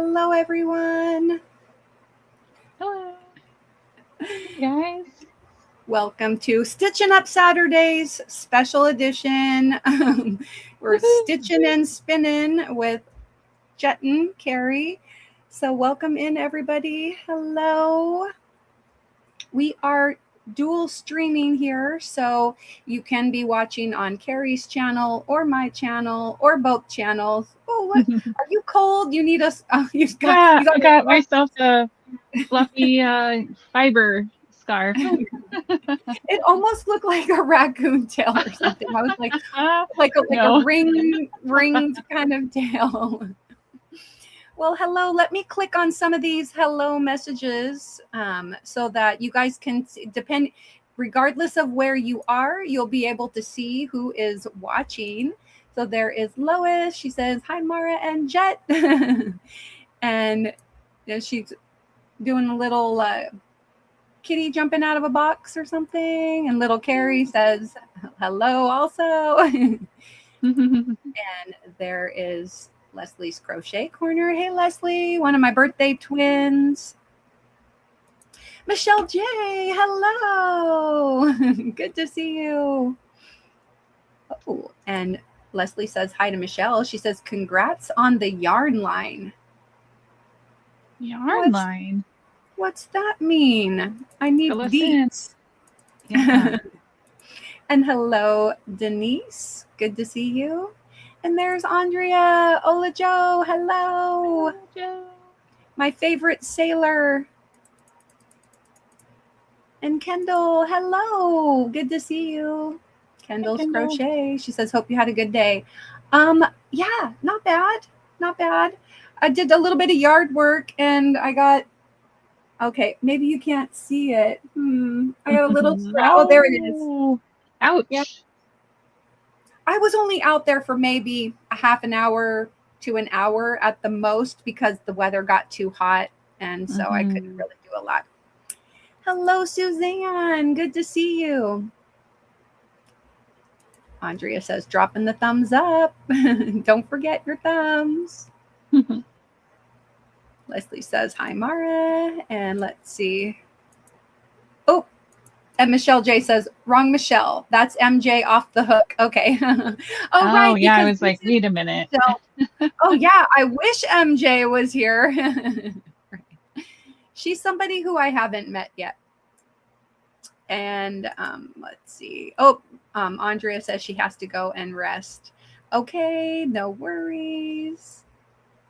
Hello, everyone. Hello. Hey, guys. Welcome to Stitching Up Saturdays special edition. We're stitching and spinning with Jett1n, Kari. So welcome in, everybody. Hello. We are dual streaming here, so you can be watching on Kari's channel or my channel or both channels. Oh, what? Are you cold? You need us? I got myself a fluffy fiber scarf. It almost looked like a raccoon tail or something. I was like No. a ringed kind of tail. Well, hello. Let me click on some of these hello messages so that you guys can depend. Regardless of where you are, you'll be able to see who is watching. So there is Lois. She says, "Hi, Mara and Jett," and she's doing a little kitty jumping out of a box or something. And little Kari says hello also. And there is Leslie's Crochet Corner. Hey, Leslie, one of my birthday twins. Michelle J, hello. Good to see you. Oh, and Leslie says hi to Michelle. She says, congrats on the yarn line. Yarn line? What's that mean? I need these. Yeah. And hello, Denise. Good to see you. And there's Andrea. Hola, Joe. Hello. Hello, Joe. My favorite sailor. And Kendall. Hello. Good to see you. Kendall's Crochet. She says, hope you had a good day. Yeah, not bad. Not bad. I did a little bit of yard work and I got, okay, maybe you can't see it. I got a little, oh, there it is. Ouch. Yep. I was only out there for maybe a half an hour to an hour at the most because the weather got too hot. And so I couldn't really do a lot. Hello, Suzanne. Good to see you. Andrea says, dropping the thumbs up. Don't forget your thumbs. Leslie says, hi, Mara. And let's see. Oh, and Michelle J says, wrong Michelle. That's MJ off the hook. Okay. Right. Yeah, I was like, wait a minute. Oh, yeah. I wish MJ was here. She's somebody who I haven't met yet. And let's see. Oh, Andrea says she has to go and rest. Okay, no worries.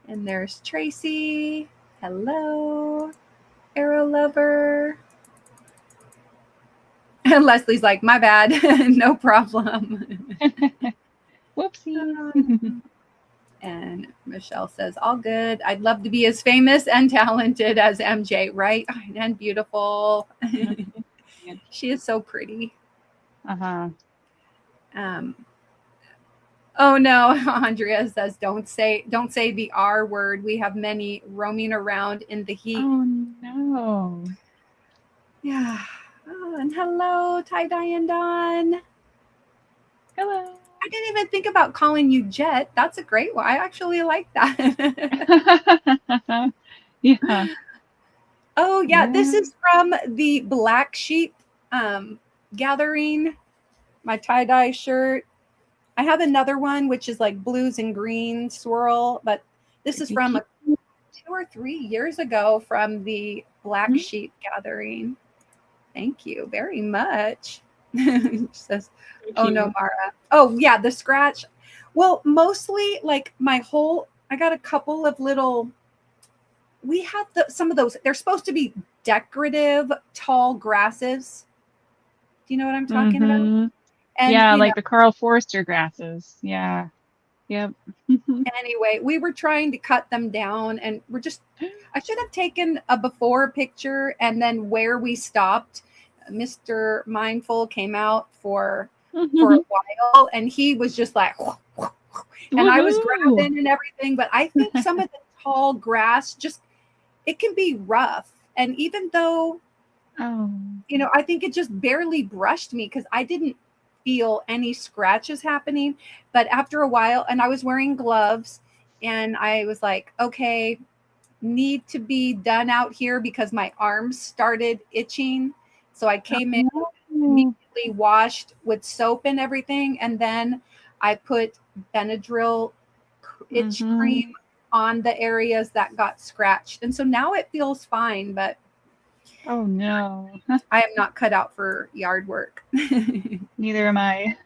And there's Tracy. Hello, Arrow Lover. And Leslie's like, my bad. No problem. Whoopsie. And Michelle says, all good. I'd love to be as famous and talented as MJ, right? And beautiful. She is so pretty. Oh no, Andrea says, don't say the R word. We have many roaming around in the heat. Oh no. Yeah. Oh, and hello, tie-dye and Dawn. Hello. I didn't even think about calling you Jett. That's a great one. I actually like that. Yeah. Oh yeah, this is from the Black Sheep gathering. My tie-dye shirt. I have another one which is like blues and green swirl, but this is from 2 or 3 years ago from the Black Sheep gathering. Thank you very much. She says, oh no, Mara. Oh yeah, the scratch. Well, mostly like I got a couple of little, we have some of those, they're supposed to be decorative tall grasses. Do you know what I'm talking about? And, yeah, like the Carl Forster grasses. Yeah. Yep. Anyway, we were trying to cut them down and I should have taken a before picture and then where we stopped. Mr. Mindful came out for a while and he was just like, and I was grabbing and everything. But I think some of the tall grass it can be rough. And even though, I think it just barely brushed me because I didn't feel any scratches happening. But after a while, and I was wearing gloves and I was like, okay, need to be done out here because my arms started itching. So I came in, No. immediately washed with soap and everything, and then I put Benadryl itch Mm-hmm. cream on the areas that got scratched. And so now it feels fine, but Oh no. I am not cut out for yard work. Neither am I.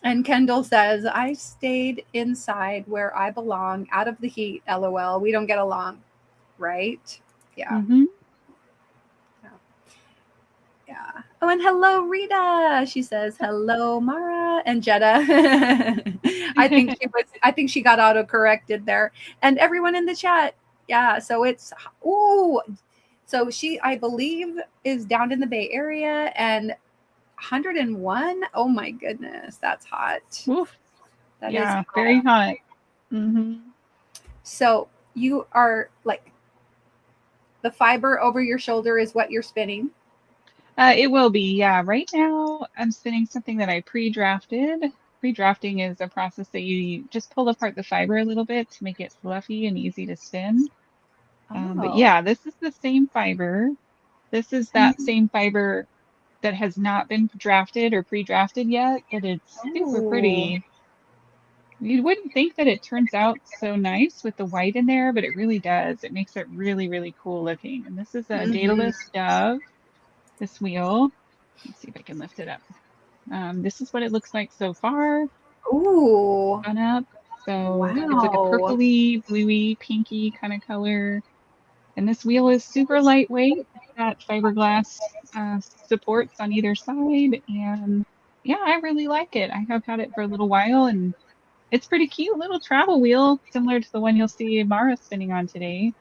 And Kendall says, I stayed inside where I belong, out of the heat. LOL. We don't get along, right? Yeah. Mm-hmm. Yeah. Oh, and hello, Rita. She says, hello, Mara and Jetta. I think she got auto corrected there. And everyone in the chat. Yeah. So it's, ooh. So she, I believe, is down in the Bay Area, and 101. Oh my goodness. That's hot. Oof. That is Yeah, hot. very hot. Mm-hmm. So you are like, the fiber over your shoulder is what you're spinning. It will be, yeah. Right now, I'm spinning something that I pre-drafted. Pre-drafting is a process that you just pull apart the fiber a little bit to make it fluffy and easy to spin. But Oh. yeah, this is the same fiber. This is that same fiber that has not been drafted or pre-drafted yet, but it's super Oh. pretty. You wouldn't think that it turns out so nice with the white in there, but it really does. It makes it really, really cool looking. And this is a Mm-hmm. dataless dove, this wheel. Let's see if I can lift it up. This is what it looks like so far Ooh. on up. So it's like a Wow. purpley, bluey, pinky kind of color. And this wheel is super lightweight. It's got fiberglass supports on either side. And yeah, I really like it. I have had it for a little while, and it's pretty cute little travel wheel, similar to the one you'll see Mara spinning on today.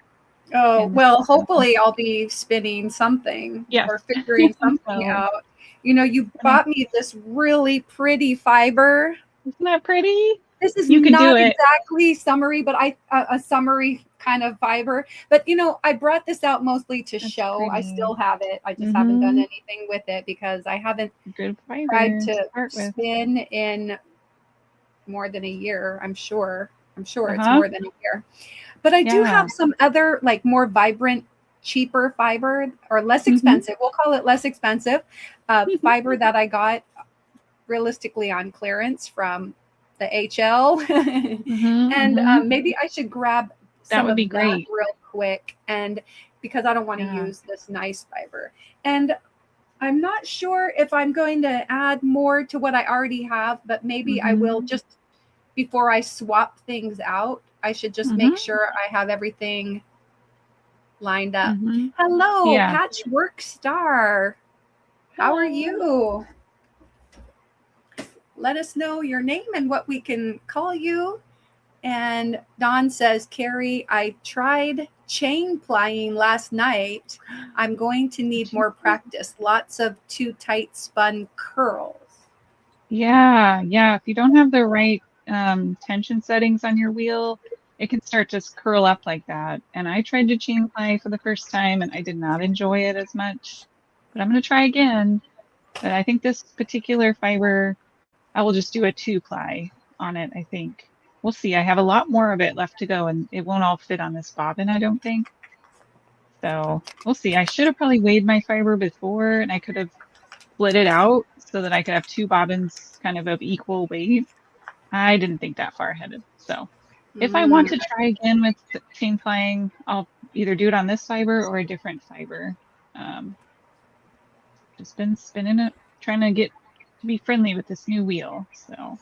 Oh, And this well, is hopefully I'll be spinning something yes. or figuring something So out. You know, you and bought me this really pretty fiber. isn't that pretty? This is You could do not it. exactly summery, but a summery kind of fiber. But you know, I brought this out mostly to That's show. I still pretty. have it. I just haven't done Mm-hmm. anything with it because I haven't Good tried fiber to to start with. spin in more than a year. I'm sure. I'm sure it's Uh-huh. more than a year. But I do Yeah. have some other like more vibrant, cheaper fiber, or less Mm-hmm. expensive. We'll call it less expensive fiber that I got realistically on clearance from the HL. Mm-hmm. And Mm-hmm. maybe I should grab That some would of be that great. real quick, and because I don't want to Yeah. use this nice fiber. And I'm not sure if I'm going to add more to what I already have, but maybe I will Mm-hmm. just before I swap things out. I should just make Mm-hmm. sure I have everything lined up. Mm-hmm. Hello, Yeah. Patchwork Star. How are Hello. you? Let us know your name and what we can call you. And Don says, Carrie, I tried chain plying last night. I'm going to need more practice. Lots of too tight spun curls. Yeah. Yeah. If you don't have the right tension settings on your wheel, it can start to curl up like that. And I tried to chain ply for the first time and I did not enjoy it as much. But I'm going to try again. But I think this particular fiber, I will just do a 2-ply on it, I think. We'll see. I have a lot more of it left to go, and it won't all fit on this bobbin, I don't think. So we'll see. I should have probably weighed my fiber before, and I could have split it out so that I could have two bobbins kind of equal weight. I didn't think that far ahead. So if I want Mm. to try again with chain plying, I'll either do it on this fiber or a different fiber. Um, just been spinning it, trying to get to be friendly with this new wheel. So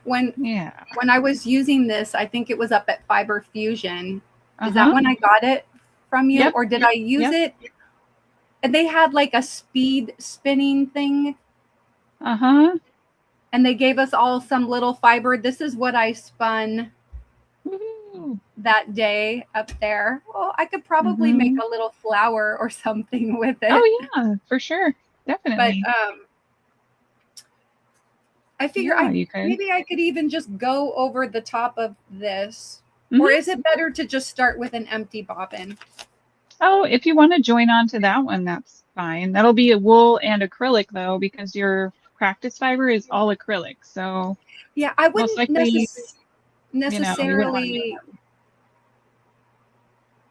When yeah. when I was using this, I think it was up at Fiber Fusion. Is that Uh-huh. when I got it from you, Yep. or did I use Yep. it? And they had like a speed spinning thing, Uh-huh. and they gave us all some little fiber. This is what I spun Woohoo. that day up there. Well, I could probably make Mm-hmm. a little flower or something with it. Oh yeah, for sure. But Definitely. I figure Yeah, I you could. maybe I could even just go over the top of this. Or Mm-hmm. is it better to just start with an empty bobbin? Oh, if you want to join on to that one, that's fine. That'll be a wool and acrylic though, because your practice fiber is all acrylic. So Yeah, I most wouldn't likely, you wouldn't want to mess with necessarily them.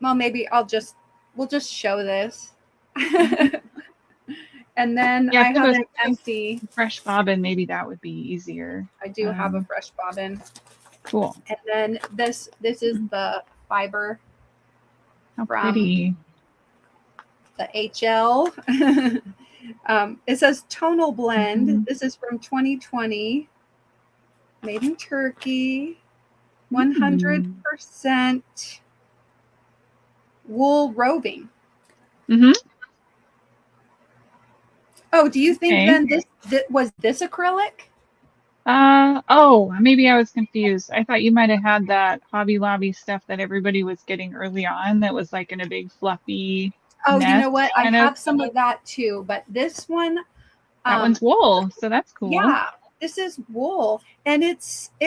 Well, maybe we'll just show this. Mhm. And then Yeah, I if you have have an empty. a fresh bobbin, maybe that would be easier. I do have a fresh bobbin. Cool. And then this is the fiber How from pretty. the HL. It says tonal blend. Mhm. This is from 2020, made in Turkey, Mm. 100% wool roving. Mhm. Oh, do you think Okay. then this was this acrylic? Oh, maybe I was confused. I thought you might have had that Hobby Lobby stuff that everybody was getting early on that was like in a big fluffy Oh, you know nest what? I kind of. have some of that too, but this one, That um, one's wool, so that's cool. yeah, this is wool, and it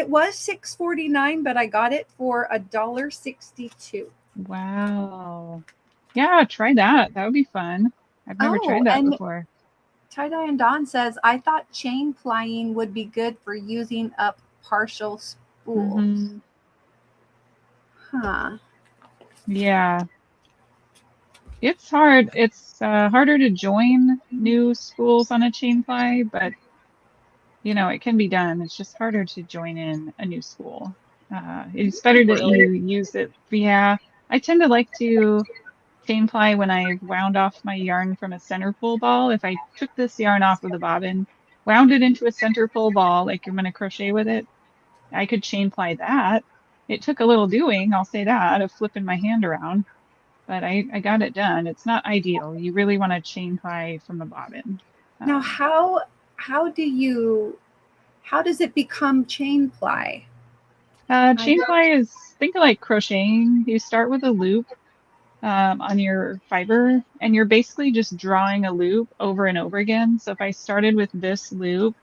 was $6.49, but I got it for $1.62. Wow. Yeah, try that. That would be fun. I've never Oh, tried that and before. Tie Dye and Dawn says, I thought chain plying would be good for using up partial spools. Hmm. Huh. Yeah. It's hard. It's harder to join new spools on a chain ply, but it can be done. It's just harder to join in a new spool. It's better that Really? you use it. Yeah, I tend to like to chain ply when I wound off my yarn from a center pull ball. If I took this yarn off of the bobbin, wound it into a center pull ball, like you're going to crochet with it, I could chain ply that. It took a little doing, I'll say that, of flipping my hand around, but I got it done. It's not ideal. You really want to chain ply from the bobbin. Now, Um, how does it become chain ply? I Chain ply is, think of like crocheting. You start with a loop on your fiber, and you're basically just drawing a loop over and over again. So if I started with this loop,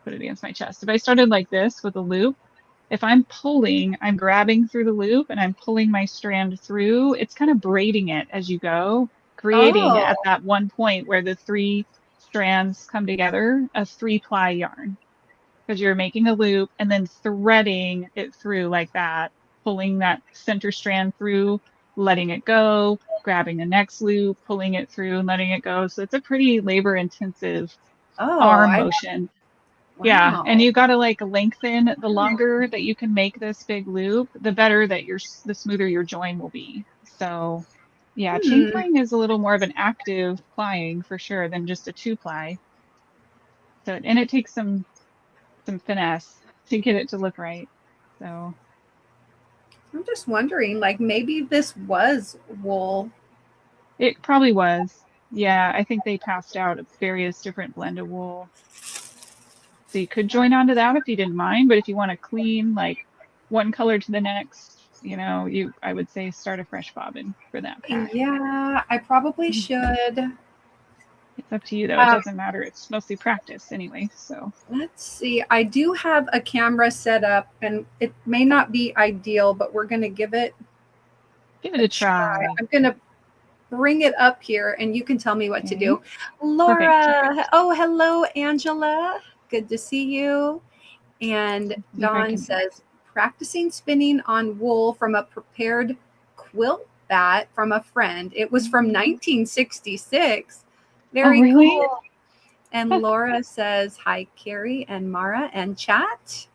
put it against my chest. If I started like this with a loop, if I'm pulling, I'm grabbing through the loop and I'm pulling my strand through. It's kind of braiding it as you go, creating Oh, at that one point where the three strands come together, a 3-ply yarn, because you're making a loop and then threading it through like that, pulling that center strand through, letting it go, grabbing the next loop, pulling it through and letting it go. So it's a pretty labor intensive oh, arm I motion. Yeah, and wow. you got to like lengthen. The longer that you can make this big loop, the better that the smoother your join will be. So, yeah, chain Hmm. plying is a little more of an active plying for sure than just a 2-ply. So, and it takes some finesse to get it to look right. So, I'm just wondering, like maybe this was wool. it probably was. Yeah, I think they passed out various different blend of wool. So you could join onto that if you didn't mind, but if you want to clean like one color to the next, I would say start a fresh bobbin for that pack. Yeah, I probably Mhm. should. It's up to you though. It Um, doesn't matter. It's mostly practice anyway. So let's see. I do have a camera set up, and it may not be ideal, but we're going to give it give it a a try. try. I'm going to bring it up here, and you can tell me what to Okay. do. Perfect. Laura, oh, hello, Angela. Good to see you. And Let's see if I Dawn can. says, practicing spinning on wool from a prepared quilt bat from a friend. It was from 1966. Oh, Very really? cool. And Laura says, hi, Kari and Mara and chat.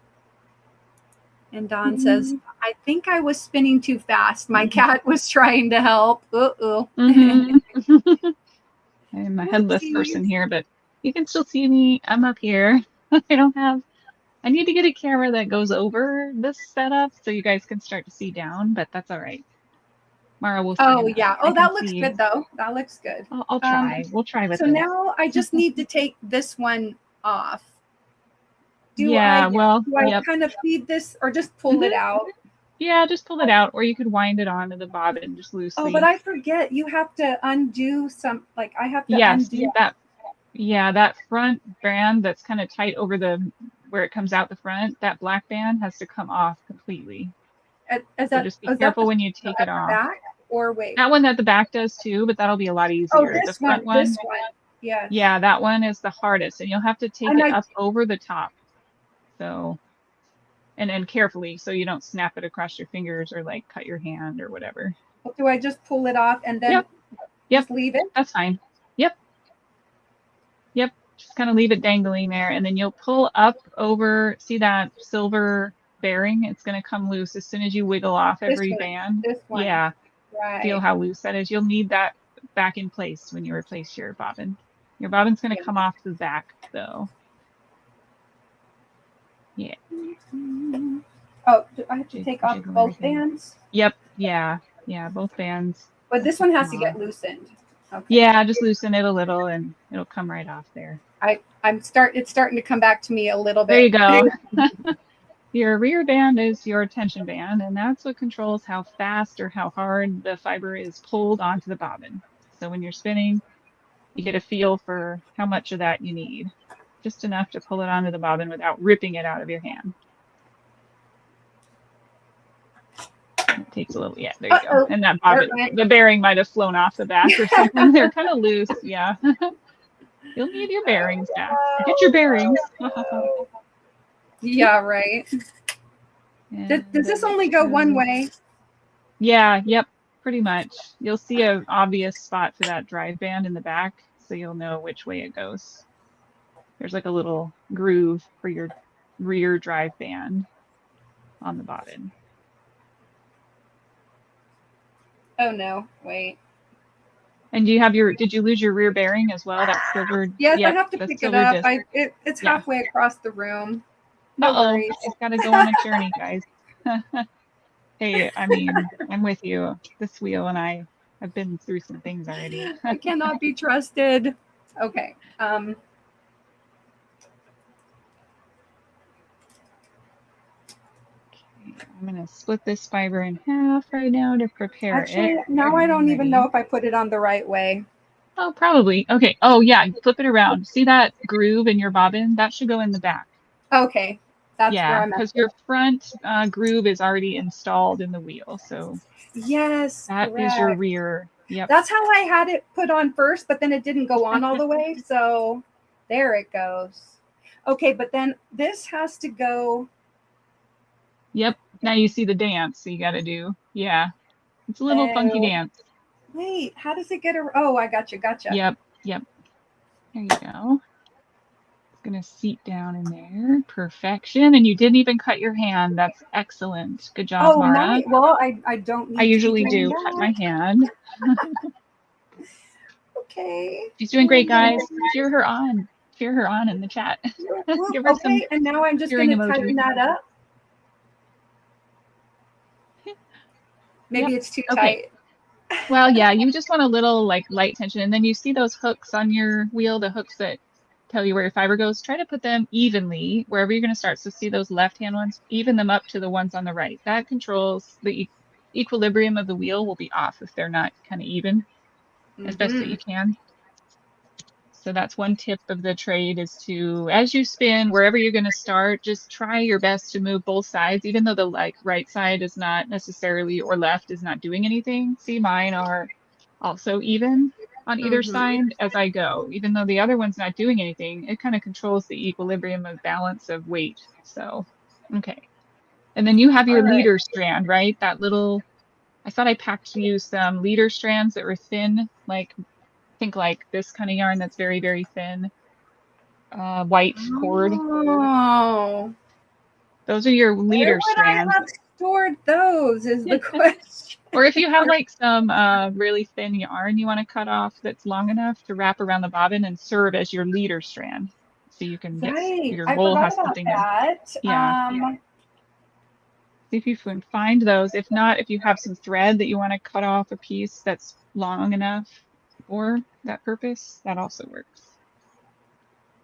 And Dawn says, I think I was spinning too fast. My cat was trying to help. Uh-oh. Mm-hmm. I'm a headless Whoopsies. person here, but you can still see me. I'm up here. I don't have I need to get a camera that goes over this setup so you guys can start to see down, but that's all right. Mara will Oh, stand up. yeah. I Oh, can that looks see. good, though. That looks good. I'll try. We'll try with So this. now I just need to take this one off. Yeah, well, Do I yep. kind of feed this or just pull it Hmm. out? Yeah, just pull it out, or you could wind it onto the bobbin just Oh, but loosely. I forget you have to undo some, like I have to Yes, undo. that front band that's kind of tight over the where it comes out the front, that black band has to come off completely. So just be Is that careful when you take it at the off. back or wait? That one at the back does too, but that'll be a lot Oh, easier. The front this one, one. Yes. yeah, that one is the hardest, and you'll have to take And it I, up over the top. So, and carefully so you don't snap it across your fingers or like cut your hand or whatever. Do I just pull it off and then just leave it? That's fine. Yep. Just kind of leave it dangling there, and then you'll pull up over. See that silver bearing? It's going to come loose as soon as you wiggle off every band. This one. Yeah. Right. Feel how loose that is. You'll need that back in place when you replace your bobbin. Your bobbin's going to come off the back, though. Yeah. Oh, do I have to take off both bands? Yep. Yeah. Both bands. But this one has to get loosened. Okay. Yeah, just loosen it a little, and it'll come right off there. It's starting to come back to me a little bit. There you go. Your rear band is your tension band, and that's what controls how fast or how hard the fiber is pulled onto the bobbin. So when you're spinning, you get a feel for how much of that you need. Just enough to pull it onto the bobbin without ripping it out of your hand. It takes a little, there you go. And that bobbin, the bearing might have flown off the back or something. They're kind of loose, yeah. You'll need your bearings back. Get your bearings. Yeah, right. Does this only go one way? Yeah, yep, pretty much. You'll see an obvious spot for that drive band in the back, so you'll know which way it goes. There's like a little groove for your rear drive band on the bobbin. Oh no, wait. And do you have did you lose your rear bearing as well? That silver? Yes, I have to pick it up. It's halfway across the room. No, it's got to go on a journey, guys. Hey, I mean, I'm with you. This wheel and I have been through some things already. I cannot be trusted. Okay. I'm going to split this fiber in half right now to prepare it. Now I don't even know if I put it on the right way. Oh, probably. Okay. Oh, yeah. Flip it around. See that groove in your bobbin? That should go in the back. Okay. That's where I'm at. Because your front groove is already installed in the wheel. So yes, that is your rear. Yep. That's how I had it put on first, but then it didn't go on all the way. So there it goes. Okay, but then this has to go. Yep. Now you see the dance you got to do. Yeah. It's a little funky dance. Wait, how does it get oh, I gotcha. Yep. There you go. It's going to seat down in there. Perfection. And you didn't even cut your hand. That's excellent. Good job, Mara. Well, I don't need I usually do cut my hand. Okay. She's doing great, guys. Cheer her on in the chat. Give her some and now I'm just going to tighten that up. Maybe it's too tight. Well, yeah, you just want a little light tension. And then you see those hooks on your wheel, the hooks that tell you where your fiber goes. Try to put them evenly wherever you're going to start. So see those left-hand ones, even them up to the ones on the right. That controls the equilibrium of the wheel will be off if they're not kind of even as best that you can. So that's one tip of the trade is to, as you spin, wherever you're going to start, just try your best to move both sides, even though the right side is not necessarily, or left is not doing anything. See, mine are also even on either side as I go. Even though the other one's not doing anything, it kind of controls the equilibrium of balance of weight. So, okay. And then you have your leader strand, right? That little, I thought I packed you some leader strands that were thin, think like this kind of yarn that's very, very thin, white cord. Oh, those are your leader strands. I have stored those is the question. Or if you have some really thin yarn you want to cut off that's long enough to wrap around the bobbin and serve as your leader strand, so you can get your roll has something. See if you can find those. If not, if you have some thread that you want to cut off a piece that's long enough for that purpose, that also works.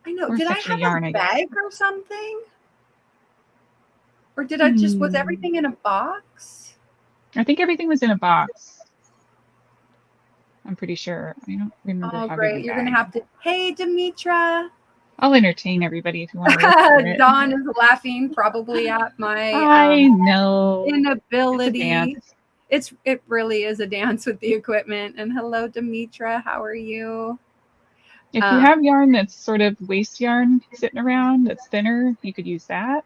I know. Did I have a bag or something? Or did I just, was everything in a box? I think everything was in a box. I'm pretty sure. I don't remember. Oh, great. You're going to have to, hey, Demetra. I'll entertain everybody if you want to. Dawn is laughing probably at my I know inability. It really is a dance with the equipment. And hello, Demetra. How are you? If you have yarn that's sort of waste yarn sitting around that's thinner, you could use that.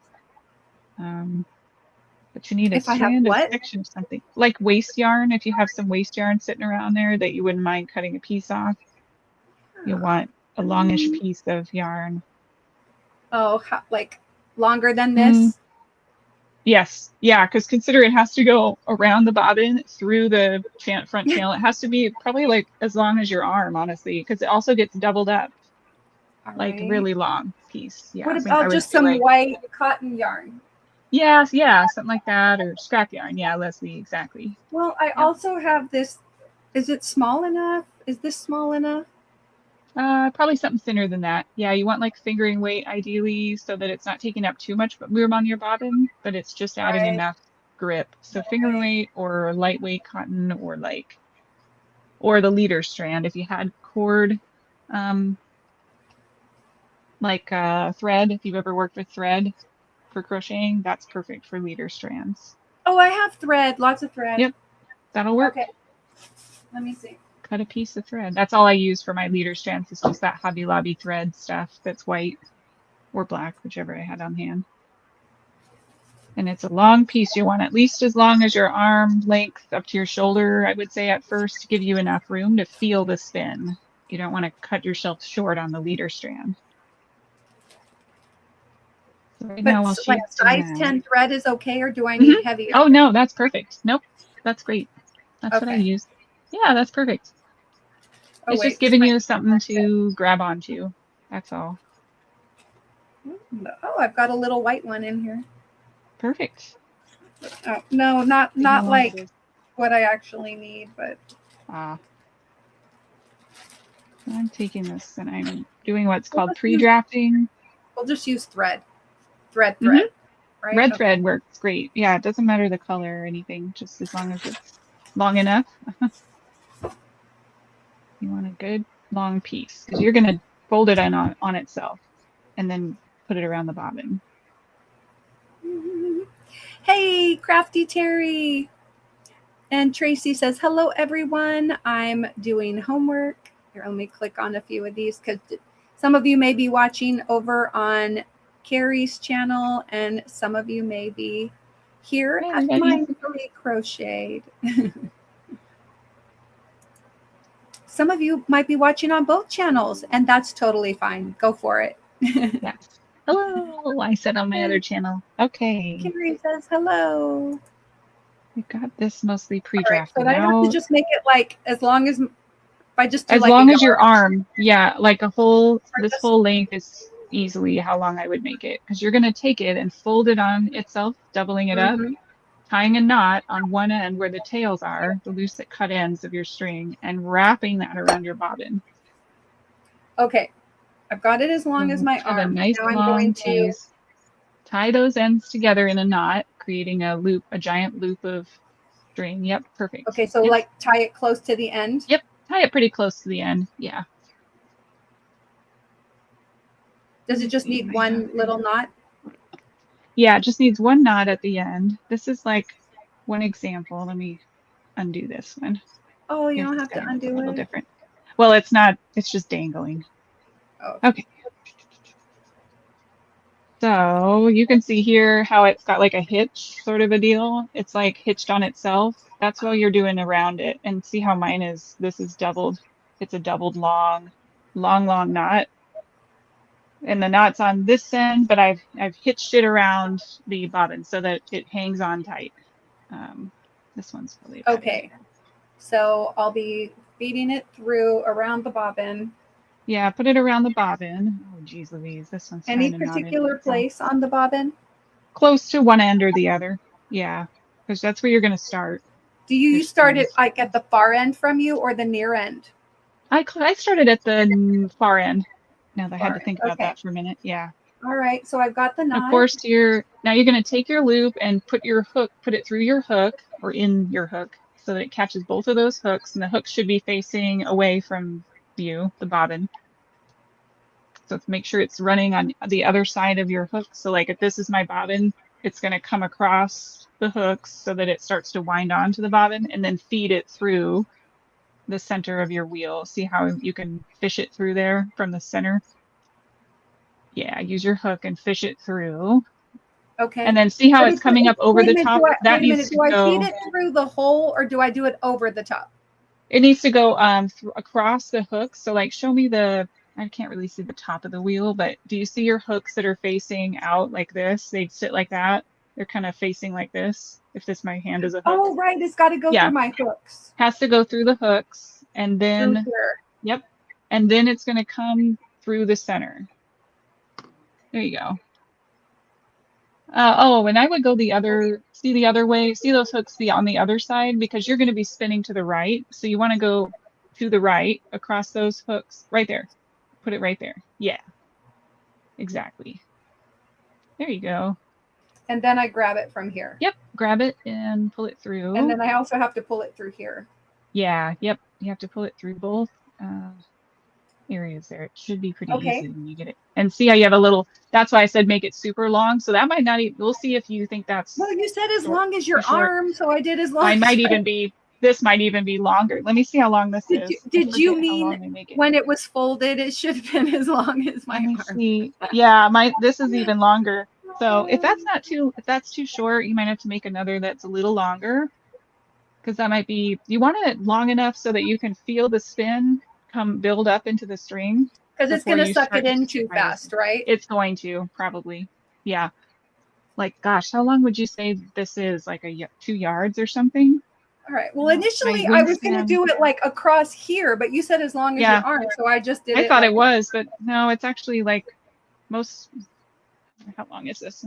But But you need a If I have strand of what? section of something. Like waste yarn, if you have some waste yarn sitting around there that you wouldn't mind cutting a piece off. You'll want a longish piece of yarn. Oh, like longer than Mm, this? yes. Yeah, because consider it has to go around the bobbin through the front channel. It has to be probably like as long as your arm, honestly, because it also gets doubled up. All Like right. really long piece. Yeah, What I about would just say some like, white cotton yarn? yeah, something like that, or scrap yarn. Yeah, Leslie, exactly. Well, I Yep. also have this. Is it small enough? Is this small enough? Probably something thinner than that. Yeah, you want like fingering weight ideally so that it's not taking up too much room on your bobbin, but it's just adding Right. enough grip. So fingering Right. weight or lightweight cotton or the leader strand. If you had cord, um, like thread, if you've ever worked with thread for crocheting, that's perfect for leader strands. Oh, I have thread. Lots of thread. Yep, that'll work. Okay. Let me see. Cut a piece of thread. That's all I use for my leader strands. It's just that Hobby Lobby thread stuff that's white or black, whichever I had on hand. And it's a long piece. You want at least as long as your arm length up to your shoulder, I would say at first, to give you enough room to feel the spin. You don't want to cut yourself short on the leader strand. So right now, while But like she's doing size that. 10 thread is okay, or do I need heavier? Oh, no, that's perfect. Nope, that's great. That's what I Okay. use. Yeah, that's perfect. Oh, It's just wait. giving you something to grab onto. That's all. Oh, I've got a little white one in here. Perfect. Oh, no, not like what I actually need, but I'm taking this and I'm doing what's called pre-drafting. We'll just use thread. Thread, right? Red thread works great. Yeah, it doesn't matter the color or anything, just as long as it's long enough. You want a good long piece because you're going to fold it in on itself and then put it around the bobbin. Hey, Crafty Terry. And Tracy says, hello, everyone. I'm doing homework. Here, let me click on a few of these because some of you may be watching over on Kari's channel and some of you may be here at Mindfully Crocheted. Some of you might be watching on both channels, and that's totally fine. Go for it. Yes. Hello, I said on my other channel. Okay. Kari says hello. We got this mostly pre-drafted. Right, but I have to just make it like as long as I just do as like long as your arm, yeah, like this whole length is easily how long I would make it because you're going to take it and fold it on itself, doubling it up, tying a knot on one end where the tails are, the loose cut ends of your string, and wrapping that around your bobbin. Okay, I've got it as long as my arm. A nice now I'm long going piece. to tie those ends together in a knot, creating a loop, a giant loop of string. Yep, perfect. Okay, so like tie it close to the end? Yep, tie it pretty close to the end. Yeah. Does it just need one little knot? Yeah, it just needs one knot at the end. This is like one example. Let me undo this one. Oh, you don't have to undo it? A little different. Well, it's not, it's just dangling. Oh. Okay. So you can see here how it's got like a hitch sort of a deal. It's like hitched on itself. That's what you're doing around it. And see how mine is, this is doubled. It's a doubled long knot. And the knot's on this end, but I've hitched it around the bobbin so that it hangs on tight. This one's probably okay. So I'll be feeding it through around the bobbin. Yeah, put it around the bobbin. Oh, geez, Louise, this one's any particular place on the bobbin? Close to one end or the other. Yeah, because that's where you're going to start. Do you start it like at the far end from you or the near end? I started at the far end. Now that I had to think about that for a minute. Yeah. All right, so I've got the knot. Of course, now you're going to take your loop and put it through your hook or in your hook so that it catches both of those hooks, and the hooks should be facing away from you, the bobbin. So make sure it's running on the other side of your hook. So like if this is my bobbin, it's going to come across the hooks so that it starts to wind onto the bobbin and then feed it through the center of your wheel. See how you can fish it through there from the center? Yeah, use your hook and fish it through. Okay. And then see how it's coming up over the top? That Wait a minute. needs to Do I go. feed it through the hole or do I do it over the top? It needs to go across the hooks. So like show me I can't really see the top of the wheel, but do you see your hooks that are facing out like this? They'd sit like that. They're kind of facing like this. If my hand is a hook. Oh, right. It's got to go through my hooks. Has to go through the hooks and then, through here. Yep. And then it's going to come through the center. There you go. Oh, and I would go the other way. See those hooks on the other side because you're going to be spinning to the right. So you want to go to the right across those hooks right there. Put it right there. Yeah, exactly. There you go. And then I grab it from here. Yep, grab it and pull it through. And then I also have to pull it through here. Yeah, yep. You have to pull it through both areas there. It should be pretty easy when you get it. And see how you have a little, that's why I said make it super long. So that might not even, we'll see if you think that's. Well, you said as long as your arm, so I did as long. This might even be longer. Let me see how long this is. Did you mean when it was folded, it should have been as long as my arm? See. Yeah, this is even longer. So if that's too short, you might have to make another that's a little longer. Because that might be, you want it long enough so that you can feel the spin build up into the string. Because it's going to suck it in too fast, right? It's going to, probably. Yeah. Like, gosh, how long would you say this is? Like 2 yards or something? All right. Well, initially I was going to do it like across here, but you said as long as your arm, so I just did it. I thought it was, but no, it's actually like how long is this?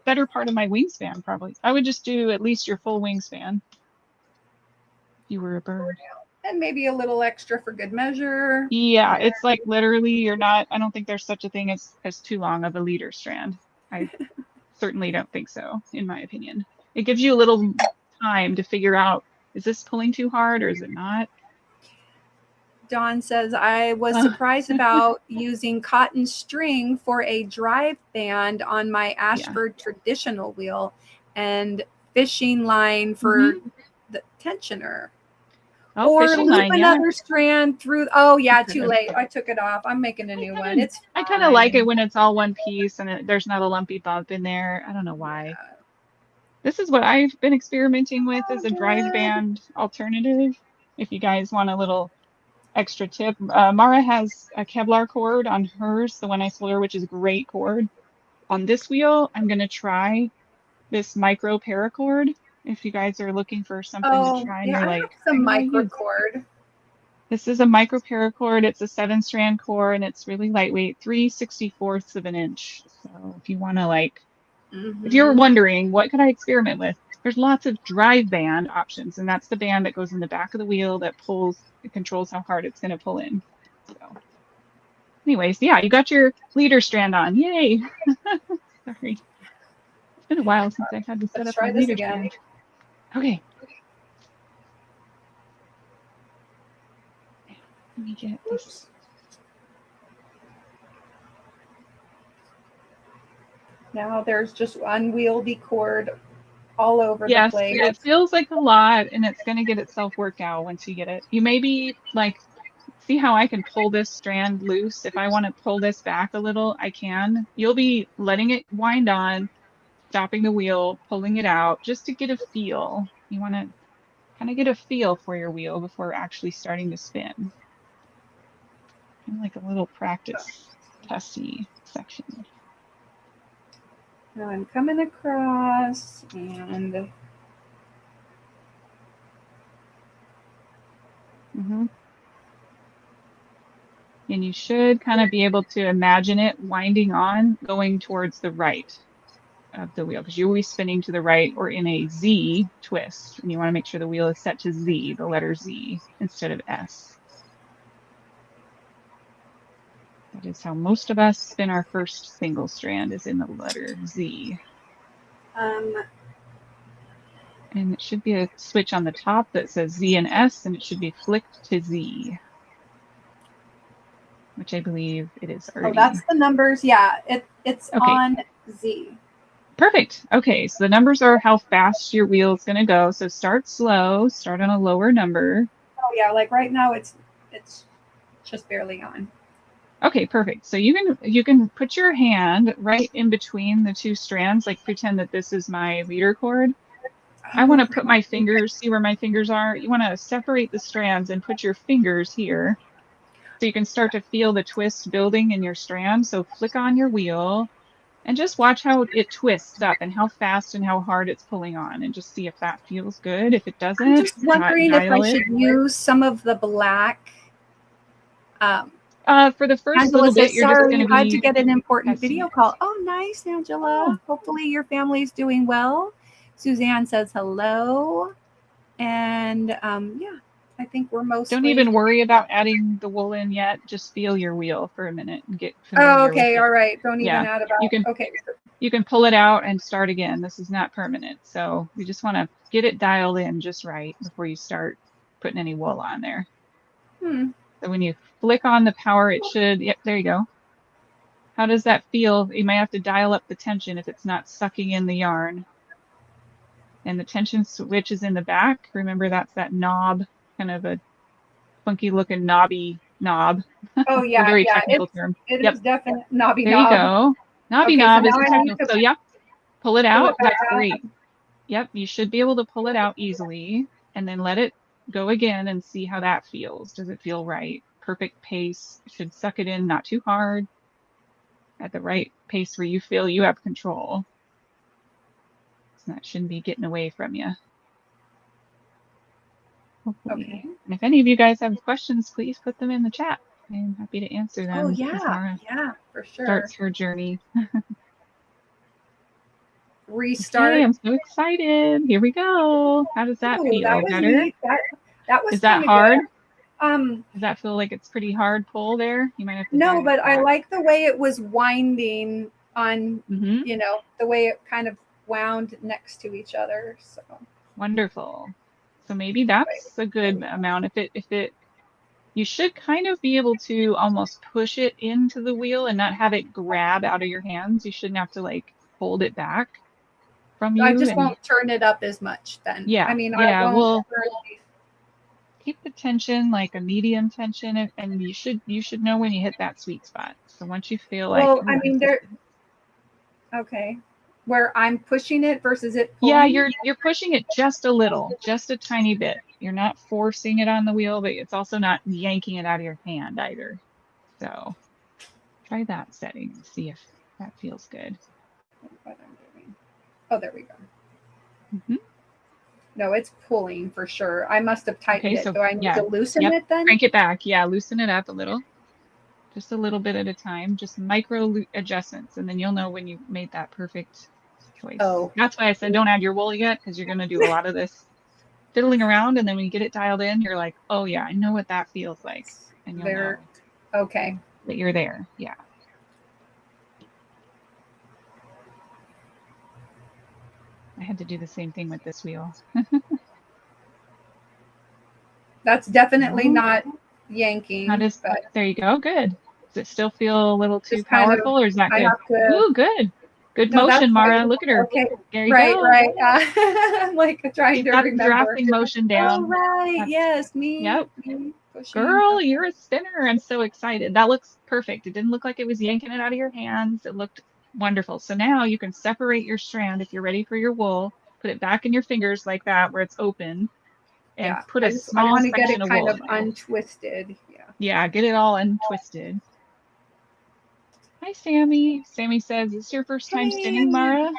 Better part of my wingspan, probably. I would just do at least your full wingspan. If you were a bird. And maybe a little extra for good measure. Yeah, it's like literally I don't think there's such a thing as too long of a leader strand. I certainly don't think so, in my opinion. It gives you a little time to figure out, is this pulling too hard or is it not? Dawn says, I was surprised about using cotton string for a drive band on my Ashford traditional wheel and fishing line for the tensioner. Oh, or loop another strand through. Oh, yeah, too late. I took it off. I'm making a new one. It's fine. I kind of like it when it's all one piece and there's not a lumpy bump in there. I don't know why. This is what I've been experimenting with as a drive band alternative. If you guys want a little extra tip, Mara has a Kevlar cord on hers, the one I sold her, which is a great cord. On this wheel, I'm going to try this micro paracord. If you guys are looking for something to try, and you're like, some micro cord. This is a micro paracord. It's a 7-strand cord, and it's really lightweight, 3/64 of an inch. So if you want to if you're wondering what could I experiment with, there's lots of drive band options, and that's the band that goes in the back of the wheel that controls how hard it's going to pull in. So, anyways, yeah, you got your leader strand on. Yay! Sorry, it's been a while since I had to set up my leader strand. Okay. Let me get this. Now there's just unwieldy cord all over the place. Yes, it feels like a lot, and it's going to get itself worked out once you get it. You maybe see how I can pull this strand loose. If I want to pull this back a little, I can. You'll be letting it wind on, stopping the wheel, pulling it out, just to get a feel. You want to kind of get a feel for your wheel before actually starting to spin. Kind of like a little practice testy section. Now I'm coming across and and you should kind of be able to imagine it winding on, going towards the right of the wheel, because you're always spinning to the right or in a Z twist, and you want to make sure the wheel is set to Z, the letter Z, instead of S. That is how most of us spin our first single strand, is in the letter Z. And it should be a switch on the top that says Z and S, and it should be flicked to Z, which I believe it is already. Oh, that's the numbers. Yeah, it's okay. On Z. Perfect. Okay, so the numbers are how fast your wheel is going to go. So start slow, start on a lower number. Oh yeah, like right now it's just barely on. Okay, perfect. So you can put your hand right in between the two strands, like pretend that this is my leader cord. I want Oh, to put my fingers, see where my fingers are. You want to separate the strands and put your fingers here. So you can start to feel the twist building in your strand. So flick on your wheel and just watch how it twists up and how fast and how hard it's pulling on, and just see if that feels good. If it I'm doesn't, just wondering if I dial it. should use some of the black. Um, For the first Angela little bit, says, you're just going sorry, to had to be get an important testing video it. call. Oh, nice, Oh, Angela. Hopefully your family's doing well. Suzanne says hello. And yeah, I think we're don't mostly. even worry about adding the wool in yet. Just feel your wheel for a minute and get Oh, familiar with okay. it. All right. Don't even Yeah, add about. you can Okay. you can pull it out and start again. This is not permanent. So you just want to get it dialed in just right before you start putting any wool on there. Hmm. So when you flick on the power, it should, yep, there you go. How does that feel? You might have to dial up the tension if it's not sucking in the yarn. And the tension switch is in the back. Remember, that's that knob, kind of a funky looking knobby knob. Oh, It's a yeah. very Yeah. technical term. It Yep, is definitely knobby there you knob. go. Knobby Okay. So knob now is a I need technical. to So yeah, pull it pull out. it back That's out. great. Yep, you should be able to pull it out easily and then let it go again and see how that feels. Does it feel right? Perfect pace. Should suck it in, not too hard, at the right pace where you feel you have control. So that shouldn't be getting away from you, hopefully. Okay. And if any of you guys have questions, please put them in the chat. I'm happy to answer Oh, them as yeah. Mara Yeah, for sure. starts her journey. Okay, Restart. I'm so excited. Here we go. How does that Oh, that feel? was Better? neat. That was Is that kind of good. hard? Um, Does that feel like it's pretty hard pull there? You might have to no, dial it but I back. like the way it was winding on, Mm-hmm. the way it kind of wound next to each other. So Wonderful. So maybe that's a good amount. If it you should kind of be able to almost push it into the wheel and not have it grab out of your hands. You shouldn't have to like hold it back from I you. just And won't turn it up as much then. I yeah, mean, I yeah, won't well, really. keep the tension like a medium tension, and you should know when you hit that sweet spot. So once you feel like, Well, I oh, mean, okay, where I'm pushing it versus it yeah, pulling. you're pushing it just a little, just a tiny bit. You're not forcing it on the wheel, but it's also not yanking it out of your hand either. So try that setting and see if that feels good. What I'm doing. Oh, there we go. Hmm. No, it's pulling for sure. I must have tightened Okay, it. so Do I need yeah, to loosen yep, it then? crank it back. Yeah, loosen it up a little, just a little bit at a time, just micro adjustments, and then you'll know when you made that perfect choice. Oh, That's why I said don't add your wool yet, because you're going to do a lot of this fiddling around, and then when you get it dialed in, you're like, oh yeah, I know what that feels like, and you'll there. know Okay. that you're there. Yeah. I had to do the same thing with this wheel. That's definitely No, not how yanking, does, but there you go. Good. Does it still feel a little too just kind of, powerful, or is that I good? have to. Ooh, good. Good No, that's motion, right. Mara. Look at her. Okay. There you Right, go. right. I'm like trying Keep to that remember. drafting motion Oh, down. right. That's, Yes, me yep. pushing. Girl, Okay. you're a spinner. I'm so excited. That looks perfect. It didn't look like it was yanking it out of your hands. It looked wonderful. So now you can separate your strand if you're ready for your wool, put it back in your fingers like that where it's open, and Yeah. put a I small want to get section it of kind wool of in there. untwisted. Yeah. Yeah, get it all untwisted. Hi, Sammy. Sammy says, "Is this your first time spinning, Hey. Mara?"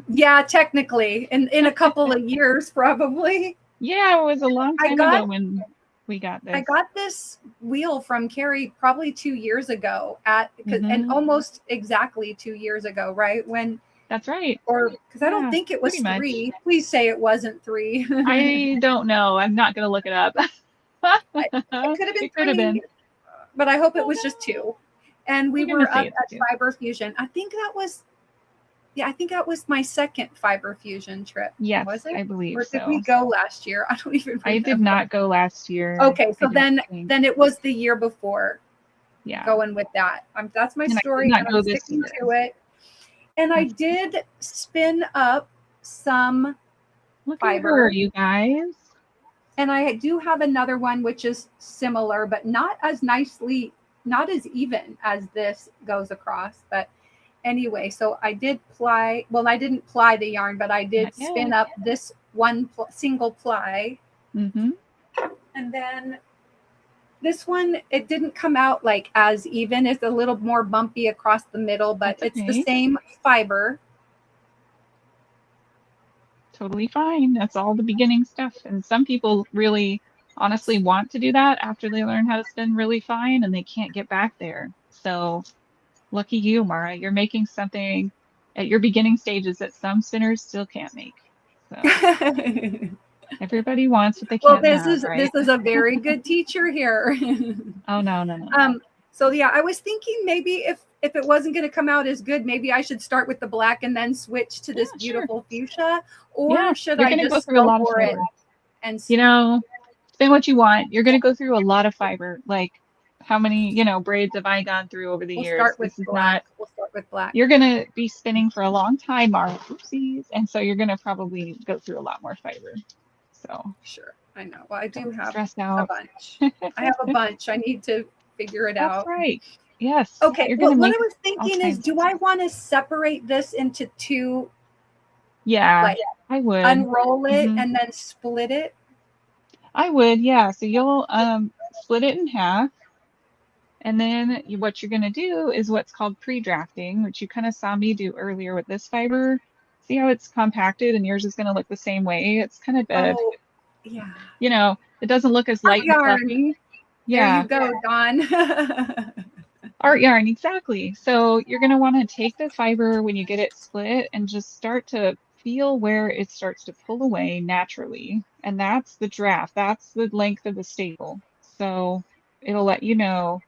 Yeah, technically. In a couple of years probably. Yeah, it was a long I time got ago when we got I this. got this wheel from Carrie probably 2 years ago and Hmm. almost exactly 2 years ago, right? When, That's right. or because I don't Yeah, think it was pretty much. 3. Please say it wasn't 3. I don't know. I'm not going to look it up. It could have been It could have 3, been. but I hope it Oh was just no. 2. And we We're going to were say up it's at two. Fiber Fusion. I think that was my second Fiber Fusion trip. Yes, Was it? I believe Or did we so. go last year? I don't even I did remember. not go last year. Okay, I so don't then think. then it was the year before Yeah. going with that. That's my And I did story, not and I'm go this sticking year. to it. And I That's, did spin up some look at her, fiber. you guys. And I do have another one which is similar, but not as nicely not as even as this goes across, but anyway, so I did ply, well, I didn't ply the yarn, but I did spin up this one single ply. Mm-hmm. And then this one, it didn't come out like as even. It's a little more bumpy across the middle, but it's the same fiber. Totally fine. That's all the beginning stuff. And some people really honestly want to do that after they learn how to spin really fine and they can't get back there. So lucky you, Mara. You're making something at your beginning stages that some spinners still can't make. So everybody wants what they can't have, right? This is a very good teacher here. Oh, no. So yeah, I was thinking maybe if it wasn't going to come out as good, maybe I should start with the black and then switch to this beautiful fuchsia, or should I just go for it and spin what you want. You're going to go through a lot of fiber. Like how many, braids have I gone through over the years? We'll start with black. You're going to be spinning for a long time, Mara. Oopsies. And so you're going to probably go through a lot more fiber. So sure, I know. Well, I do have a bunch. I have a bunch. I need to figure it out. That's right. Yes. Okay. Well, what I was thinking is, do I want to separate this into two? Yeah, like, I would unroll it and then split it. I would, yeah. So you'll split it in half, and then what you're going to do is what's called pre-drafting, which you kind of saw me do earlier with this fiber. See how it's compacted, and yours is going to look the same way. It's kind of yeah. It doesn't look as light and fluffy. Yeah. There you go, Dawn. Art yarn, exactly. So you're going to want to take the fiber when you get it split and just start to feel where it starts to pull away naturally. And that's the draft. That's the length of the staple. So it'll let you know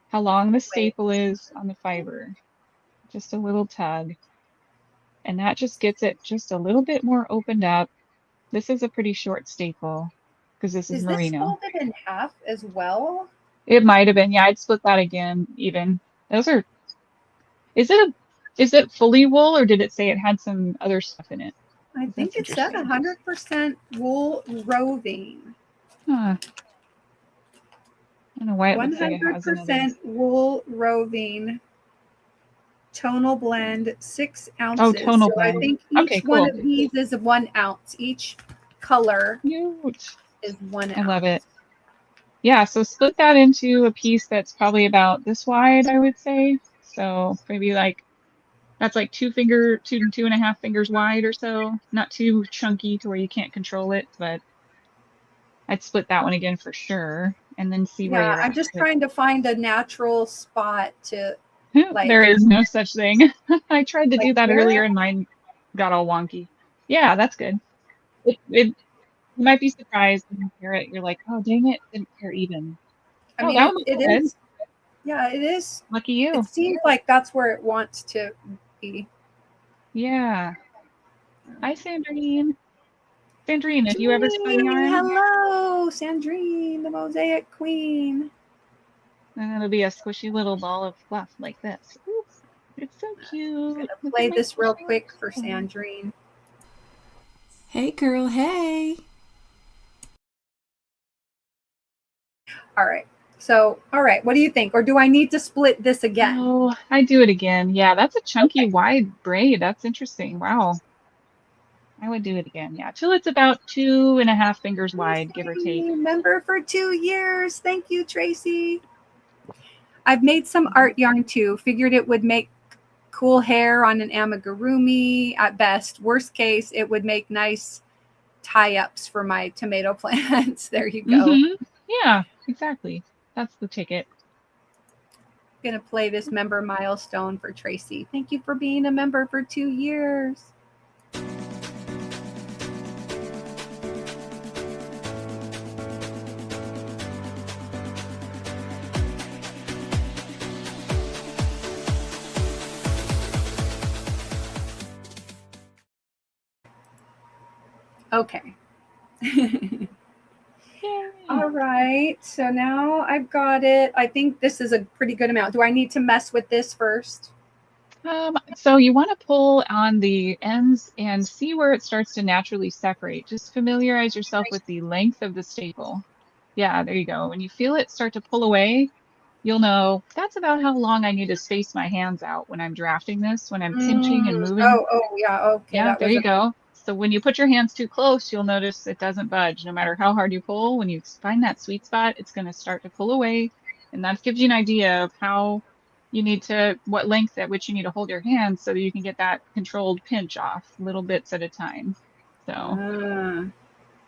how long the staple is on the fiber. Just a little tug. And that just gets it just a little bit more opened up. This is a pretty short staple because this is merino. Is this folded in half as well? It might have been. Yeah, I'd split that again even. Those are, is it fully wool, or did it say it had some other stuff in it? I think it said 100% wool roving. Huh. I don't know why it looks like it has 100% wool roving. Tonal blend, 6 ounces. Oh, tonal blend. I think each one of these is 1 ounce. Each color is 1 ounce. I love it. Yeah, so split that into a piece that's probably about this wide, I would say. So maybe that's like 2.5 fingers wide or so. Not too chunky to where you can't control it, but I'd split that one again for sure. And then see where you're at. I'm just trying to find a natural spot to there is no such thing. I tried to do that earlier and mine got all wonky. Yeah, that's good. You might be surprised when you hear it. You're like, oh, dang it, didn't pair even. I mean, it is. Yeah, it is. Lucky you. It seems like that's where it wants to be. Yeah. Hi, Sandrine. Sandrine, have you ever spun yarn? Hello, Sandrine, the mosaic queen. And it'll be a squishy little ball of fluff like this. Ooh, it's so cute. I'm gonna play this real quick for Sandrine. Hey, girl, hey. All right. So, all right, what do you think? Or do I need to split this again? Oh, I do it again. Yeah, that's a chunky, wide braid. That's interesting. Wow. I would do it again. Yeah, till it's about 2.5 fingers wide, give or take. Member for 2 years. Thank you, Tracy. I've made some art yarn too. Figured it would make cool hair on an amigurumi at best. Worst case, it would make nice tie-ups for my tomato plants. There you go. Mm-hmm. Yeah, exactly. That's the ticket. I'm going to play this member milestone for Tracy. Thank you for being a member for 2 years. Okay. All right. So now I've got it. I think this is a pretty good amount. Do I need to mess with this first? So you want to pull on the ends and see where it starts to naturally separate. Just familiarize yourself with the length of the staple. Yeah, there you go. When you feel it start to pull away, you'll know that's about how long I need to space my hands out when I'm drafting this, when I'm pinching and moving. Yeah. Okay. Yeah, That there was you go. So when you put your hands too close, you'll notice it doesn't budge. No matter how hard you pull, when you find that sweet spot, it's going to start to pull away. And that gives you an idea of how you need to, what length at which you need to hold your hands so that you can get that controlled pinch off little bits at a time. So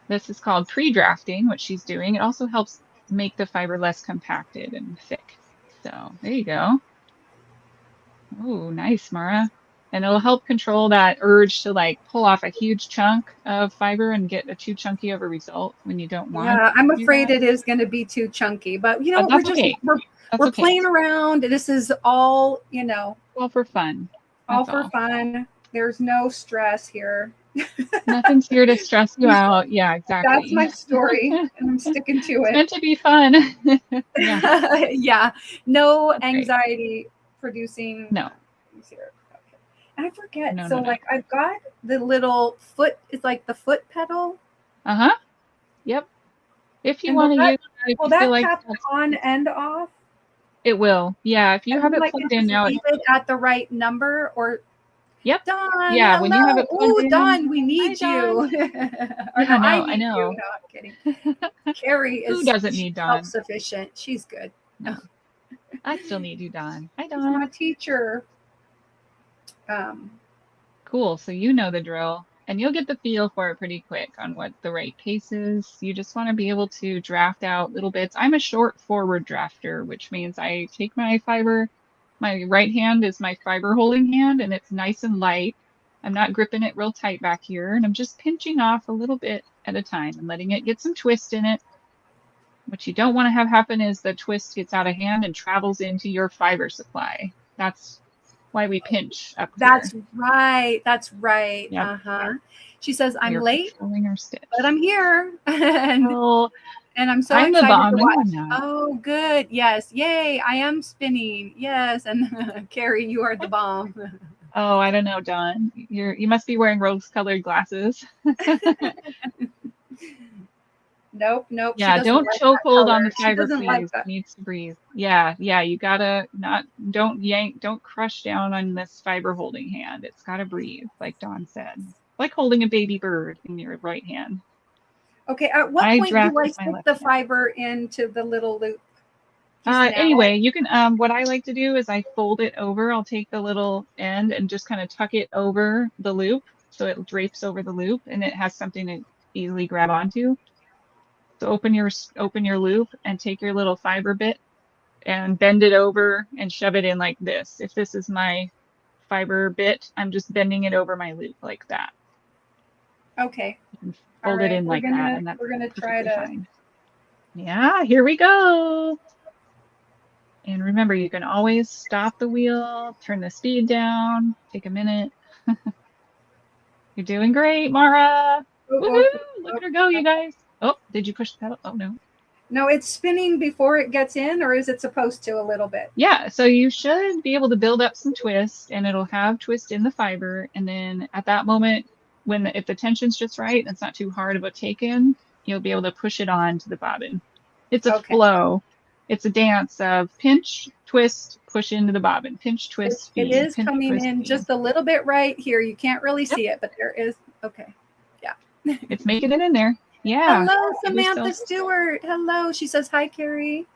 this is called pre-drafting, what she's doing. It also helps make the fiber less compacted and thick. So there you go. Oh, nice, Mara. And it'll help control that urge to like pull off a huge chunk of fiber and get a too chunky of a result when you don't want Yeah, I'm to do afraid that. it is going to be too chunky, but you know, But we're that's just okay. That's we're okay. playing around. This is all, you know, All for fun. all That's for all. fun. There's no stress here. Nothing's here to stress you out. Yeah, exactly. That's my story, and I'm sticking to It's it. meant to be fun. Yeah, Yeah, no that's great. anxiety producing No, things here. Okay. And I forget. no, So, no, no. like, I've got the little foot. It's like the foot pedal. Uh-huh. Yep. If you And want to use that, if will you feel that like tap on and off? it will. Yeah, if you And have then, it like, plugged and in just now, leave it at the right number, or yep. Dawn, Yeah, when you have hello. it plugged Oh, in. Dawn, we Hi, need Dawn. you. Or Yeah, no, I no, I need you. know. No, I'm kidding. Carrie Who is doesn't need Dawn? self-sufficient. She's good. No, I still need you, Dawn. Hi, She's my Dawn. teacher. Cool. So you know the drill, and you'll get the feel for it pretty quick on what the right pace is. You just want to be able to draft out little bits. I'm a short forward drafter, which means I take my fiber. My right hand is my fiber holding hand, and it's nice and light. I'm not gripping it real tight back here, and I'm just pinching off a little bit at a time and letting it get some twist in it. What you don't want to have happen is the twist gets out of hand and travels into your fiber supply. That's why we pinch up here. That's right. That's right. Yep. She says, I'm You're late, controlling our stitch. but I'm here. and I'm so I'm excited the bomb to watch. and I'm not. Oh, good. Yes. Yay. I am spinning. Yes. And Carrie, you are the bomb. Oh, I don't know, Dawn. You must be wearing rose-colored glasses. Nope. Yeah, She don't like choke hold on the she fiber, doesn't please. like that. Needs to breathe. Yeah, you gotta don't yank, don't crush down on this fiber holding hand. It's gotta breathe, like Dawn said. Like holding a baby bird in your right hand. Okay. At what point do I stick the fiber into the little loop? Anyway, you can, what I like to do is I fold it over. I'll take the little end and just kind of tuck it over the loop. So it drapes over the loop and it has something to easily grab onto. So open your loop and take your little fiber bit and bend it over and shove it in like this. If this is my fiber bit, I'm just bending it over my loop like that. Okay. And fold it in like that, and that's we're gonna try to. fine. Yeah, here we go. And remember, you can always stop the wheel, turn the speed down, take a minute. You're doing great, Mara. Woohoo! Look at her go, you guys. Oh, did you push the pedal? Oh, no. No, it's spinning before it gets in, or is it supposed to a little bit? Yeah, so you should be able to build up some twist, and it'll have twist in the fiber. And then at that moment, if the tension's just right, and it's not too hard of a take-in, you'll be able to push it on to the bobbin. It's a flow. It's a dance of pinch, twist, push into the bobbin. Pinch, twist, feed. It is pinch, coming twist, in feed. just a little bit right here. You can't really see it, but there is. Okay. Yeah. It's making it in there. Yeah. Hello, Samantha Stewart. Hello. She says, hi, Carrie.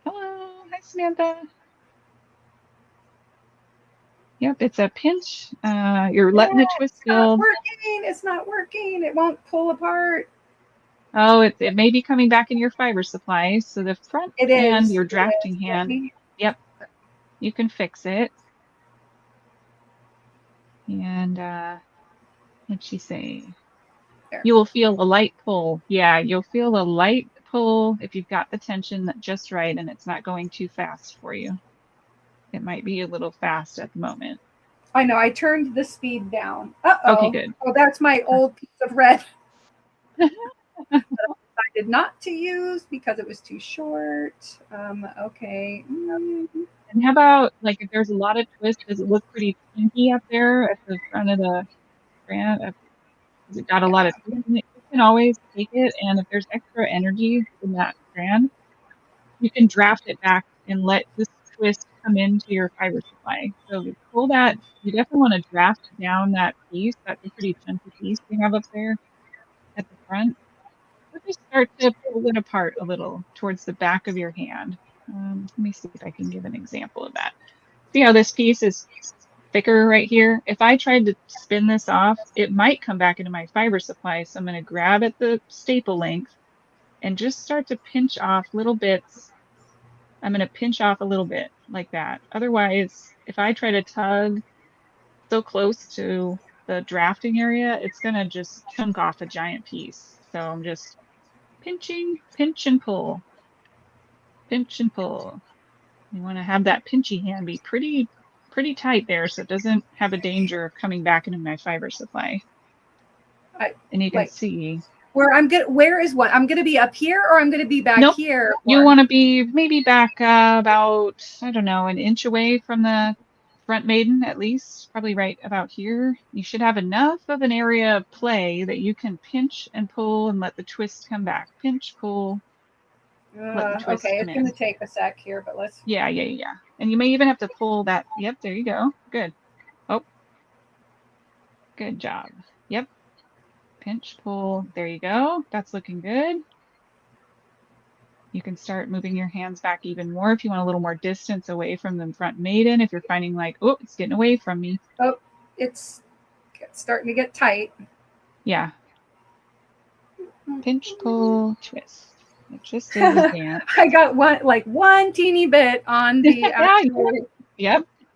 Hello. Hi, Samantha. Yep, it's a pinch. You're letting the twist build. It's not working. It won't pull apart. Oh, it may be coming back in your fiber supply. So the front hand, your drafting hand, yep, you can fix it. And what'd she say? There. You will feel a light pull. Yeah, you'll feel a light pull if you've got the tension just right and it's not going too fast for you. It might be a little fast at the moment. I know. I turned the speed down. Uh-oh. Okay, good. Oh, that's my old piece of red. I decided not to use because it was too short. Okay. And how about, like, if there's a lot of twist, does it look pretty pinky up there at the front of the strand? Has it got a lot of twist in it? You can always take it, and if there's extra energy in that strand, you can draft it back and let this twist come into your fiber supply. So you pull that, you definitely want to draft down that piece. That's a pretty chunky piece you have up there at the front. Or just start to pull it apart a little towards the back of your hand. Let me see if I can give an example of that. See how this piece is thicker right here? If I tried to spin this off, it might come back into my fiber supply. So I'm going to grab at the staple length and just start to pinch off little bits. I'm going to pinch off a little bit like that. Otherwise, if I try to tug so close to the drafting area, it's going to just chunk off a giant piece. So I'm just pinching, pinch and pull, pinch and pull. You want to have that pinchy hand be pretty tight there so it doesn't have a danger of coming back into my fiber supply. And you can see where where is what? I'm going to be up here or I'm going to be back here? Or... You want to be maybe back about, I don't know, an inch away from the front maiden at least, probably right about here. You should have enough of an area of play that you can pinch and pull and let the twist come back. Pinch, pull, let the twist okay, come it's going to take a sec here, but let's... Yeah. And you may even have to pull that. Yep, there you go. Good. Oh, good job. Yep. Pinch, pull. There you go. That's looking good. You can start moving your hands back even more if you want a little more distance away from the front maiden. If you're finding like, oh, it's getting away from me. Oh, it's starting to get tight. Yeah. Pinch, pull, twist. It just is a dance. I got one teeny bit on the actual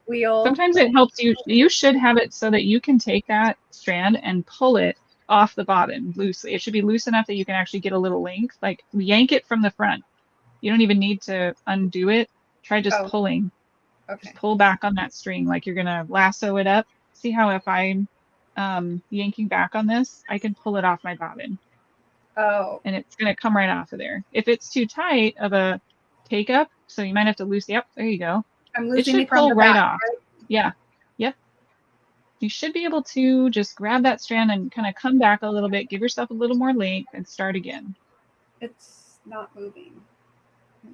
wheel. Sometimes it helps you. You should have it so that you can take that strand and pull it off the bottom loosely. It should be loose enough that you can actually get a little length. Like yank it from the front. You don't even need to undo it. Try just pulling. Okay. Just pull back on that string like you're gonna lasso it up. See how if I'm yanking back on this, I can pull it off my bobbin. Oh. And it's gonna come right off of there. If it's too tight of a take up, so you might have to loosen. Yep, there you go. I'm losing it should it from pull the right back, off. right? Yeah. Yep. You should be able to just grab that strand and kind of come back a little bit, give yourself a little more length and start again. It's not moving.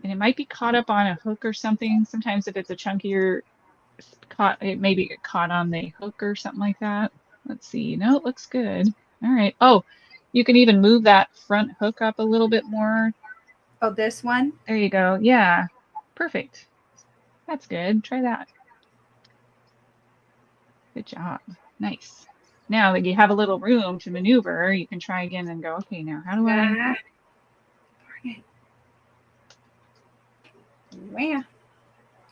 And it might be caught up on a hook or something. Sometimes if it's a chunkier, it maybe get caught on the hook or something like that. Let's see. No, it looks good. All right. Oh, you can even move that front hook up a little bit more. Oh, this one? There you go. Yeah. Perfect. That's good. Try that. Good job. Nice. Now that you have a little room to maneuver, you can try again and go, okay, now how do I... Yeah.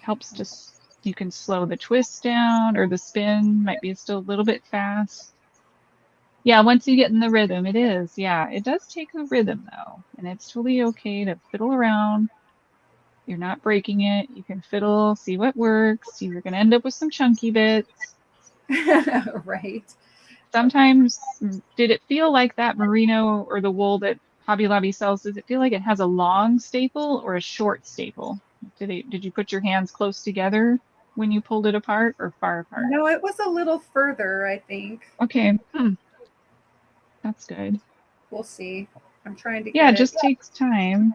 Helps just, you can slow the twist down or the spin might be still a little bit fast. Yeah, once you get in the rhythm, it is. Yeah, it does take a rhythm though. And it's totally okay to fiddle around. You're not breaking it. You can fiddle, see what works. You're going to end up with some chunky bits. Right. Sometimes, did it feel like that merino or the wool that Hobby Lobby sells, does it feel like it has a long staple or a short staple? Did you put your hands close together when you pulled it apart or far apart? No, it was a little further, I think. Okay. That's good. We'll see. I'm trying to get it just takes time.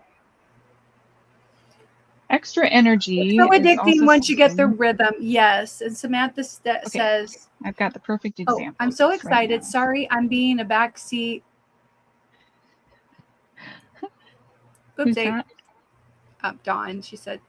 Extra energy. It's so addicting once you get the rhythm. Yes. And Samantha says, I've got the perfect example. Oh, I'm so excited. Right. Sorry, I'm being a backseat. Who's that? Dawn, she said.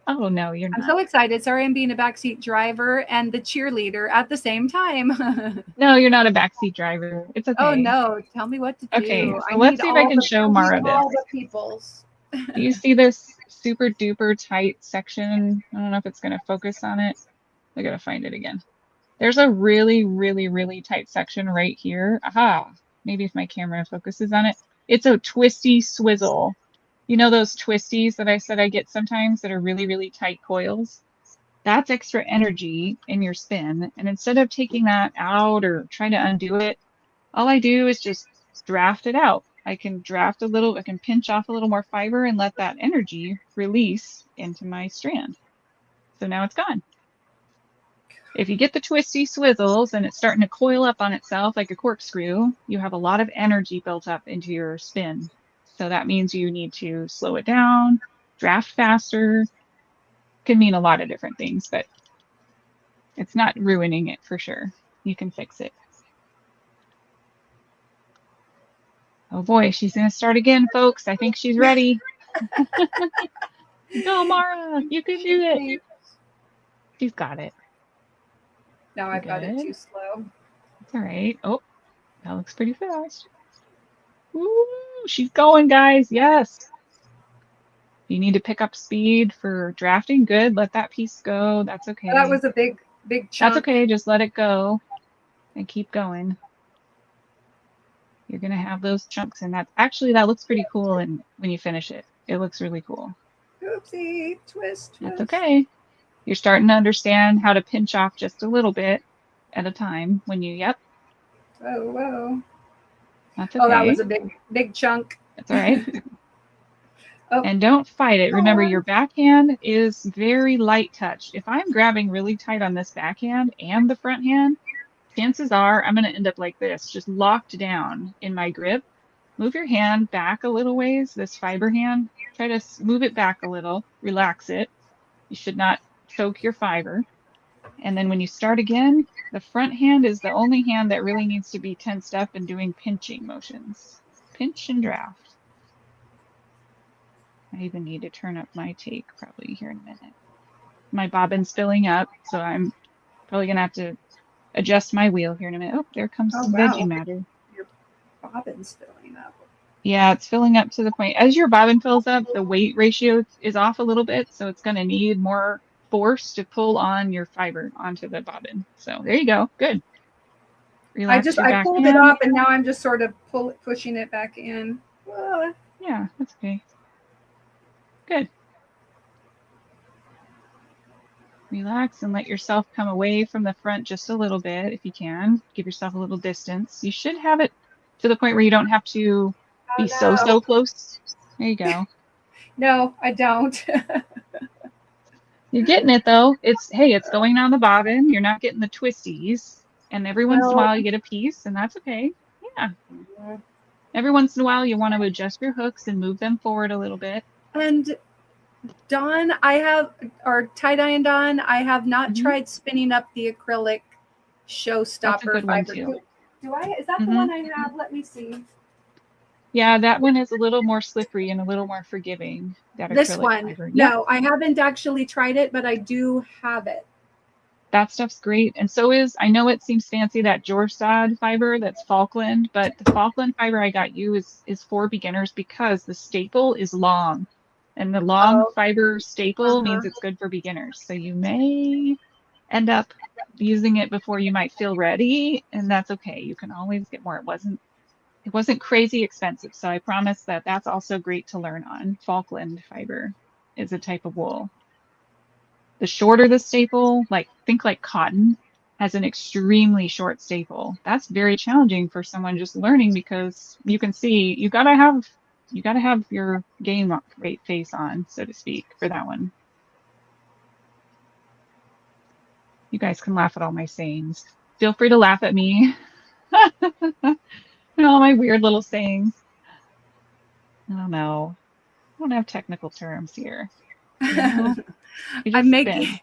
Oh, no, you're not. I'm so excited. Sorry, I'm being a backseat driver and the cheerleader at the same time. No, you're not a backseat driver. It's okay. Oh, no. Tell me what to do. Okay, so let's see if I can show Mara this. All the peoples. Do you see this super duper tight section? I don't know if it's going to focus on it. I got to find it again. There's a really, really, really tight section right here. Aha. Maybe if my camera focuses on it. It's a twisty swizzle. You know those twisties that I said I get sometimes that are really, really tight coils? That's extra energy in your spin. And instead of taking that out or trying to undo it, all I do is just draft it out. I can draft a little, I can pinch off a little more fiber and let that energy release into my strand. So now it's gone. If you get the twisty swizzles and it's starting to coil up on itself like a corkscrew, you have a lot of energy built up into your spin. So that means you need to slow it down, draft faster. Can mean a lot of different things, but it's not ruining it for sure. You can fix it. Oh boy, she's going to start again, folks. I think she's ready. Go, Mara. You can do it. She's got it. No, I've got it too slow. It's all right. Oh, that looks pretty fast. Ooh, she's going, guys. Yes. You need to pick up speed for drafting. Good. Let that piece go. That's okay. That was a big chunk. That's okay. Just let it go and keep going. You're going to have those chunks, and that's actually, that looks pretty cool. And when you finish it, it looks really cool. Oopsie, twist. That's okay. You're starting to understand how to pinch off just a little bit at a time when you, yep. Oh, whoa. That's okay. Oh, that was a big chunk. That's all right. Oh. And don't fight it. Remember, your backhand is very light touch. If I'm grabbing really tight on this backhand and the front hand, chances are I'm going to end up like this, just locked down in my grip. Move your hand back a little ways, this fiber hand. Try to move it back a little, relax it. You should not choke your fiber. And then when you start again, the front hand is the only hand that really needs to be tensed up and doing pinching motions. Pinch and draft. I even need to turn up my take probably here in a minute. My bobbin's filling up, so I'm probably going to have to adjust my wheel here in a minute. Oh, there comes some veggie matter. Your bobbin's filling up. Yeah, it's filling up to the point. As your bobbin fills up, the weight ratio is off a little bit, so it's going to need more force to pull on your fiber onto the bobbin. So there you go. Good. Relax I pulled it up, and now I'm just sort of pushing it back in. Yeah, that's okay. Good. Relax and let yourself come away from the front just a little bit if you can. Give yourself a little distance. You should have it to the point where you don't have to be so close. There you go. No, I don't. You're getting it though. It's going on the bobbin. You're not getting the twisties. And every once in a while you get a piece, and that's okay. Yeah. Every once in a while you want to adjust your hooks and move them forward a little bit. And Dawn, tie-dye and Dawn, I have not tried spinning up the acrylic showstopper fiber. Do I? Is that the one I have? Let me see. Yeah, that one is a little more slippery and a little more forgiving. This one. Fiber. No, I haven't actually tried it, but I do have it. That stuff's great. And so I know it seems fancy, that Jorsad fiber, that's Falkland, but the Falkland fiber I got you is for beginners because the staple is long. And the long fiber staple means it's good for beginners. So you may end up using it before you might feel ready, and that's okay. You can always get more. It wasn't crazy expensive. So I promise that's also great to learn on. Falkland fiber is a type of wool. The shorter the staple, think like cotton, has an extremely short staple. That's very challenging for someone just learning because you can see you gotta have your game face on, so to speak, for that one. You guys can laugh at all my sayings. Feel free to laugh at me. And all my weird little sayings. I don't know. I don't have technical terms here. I'm making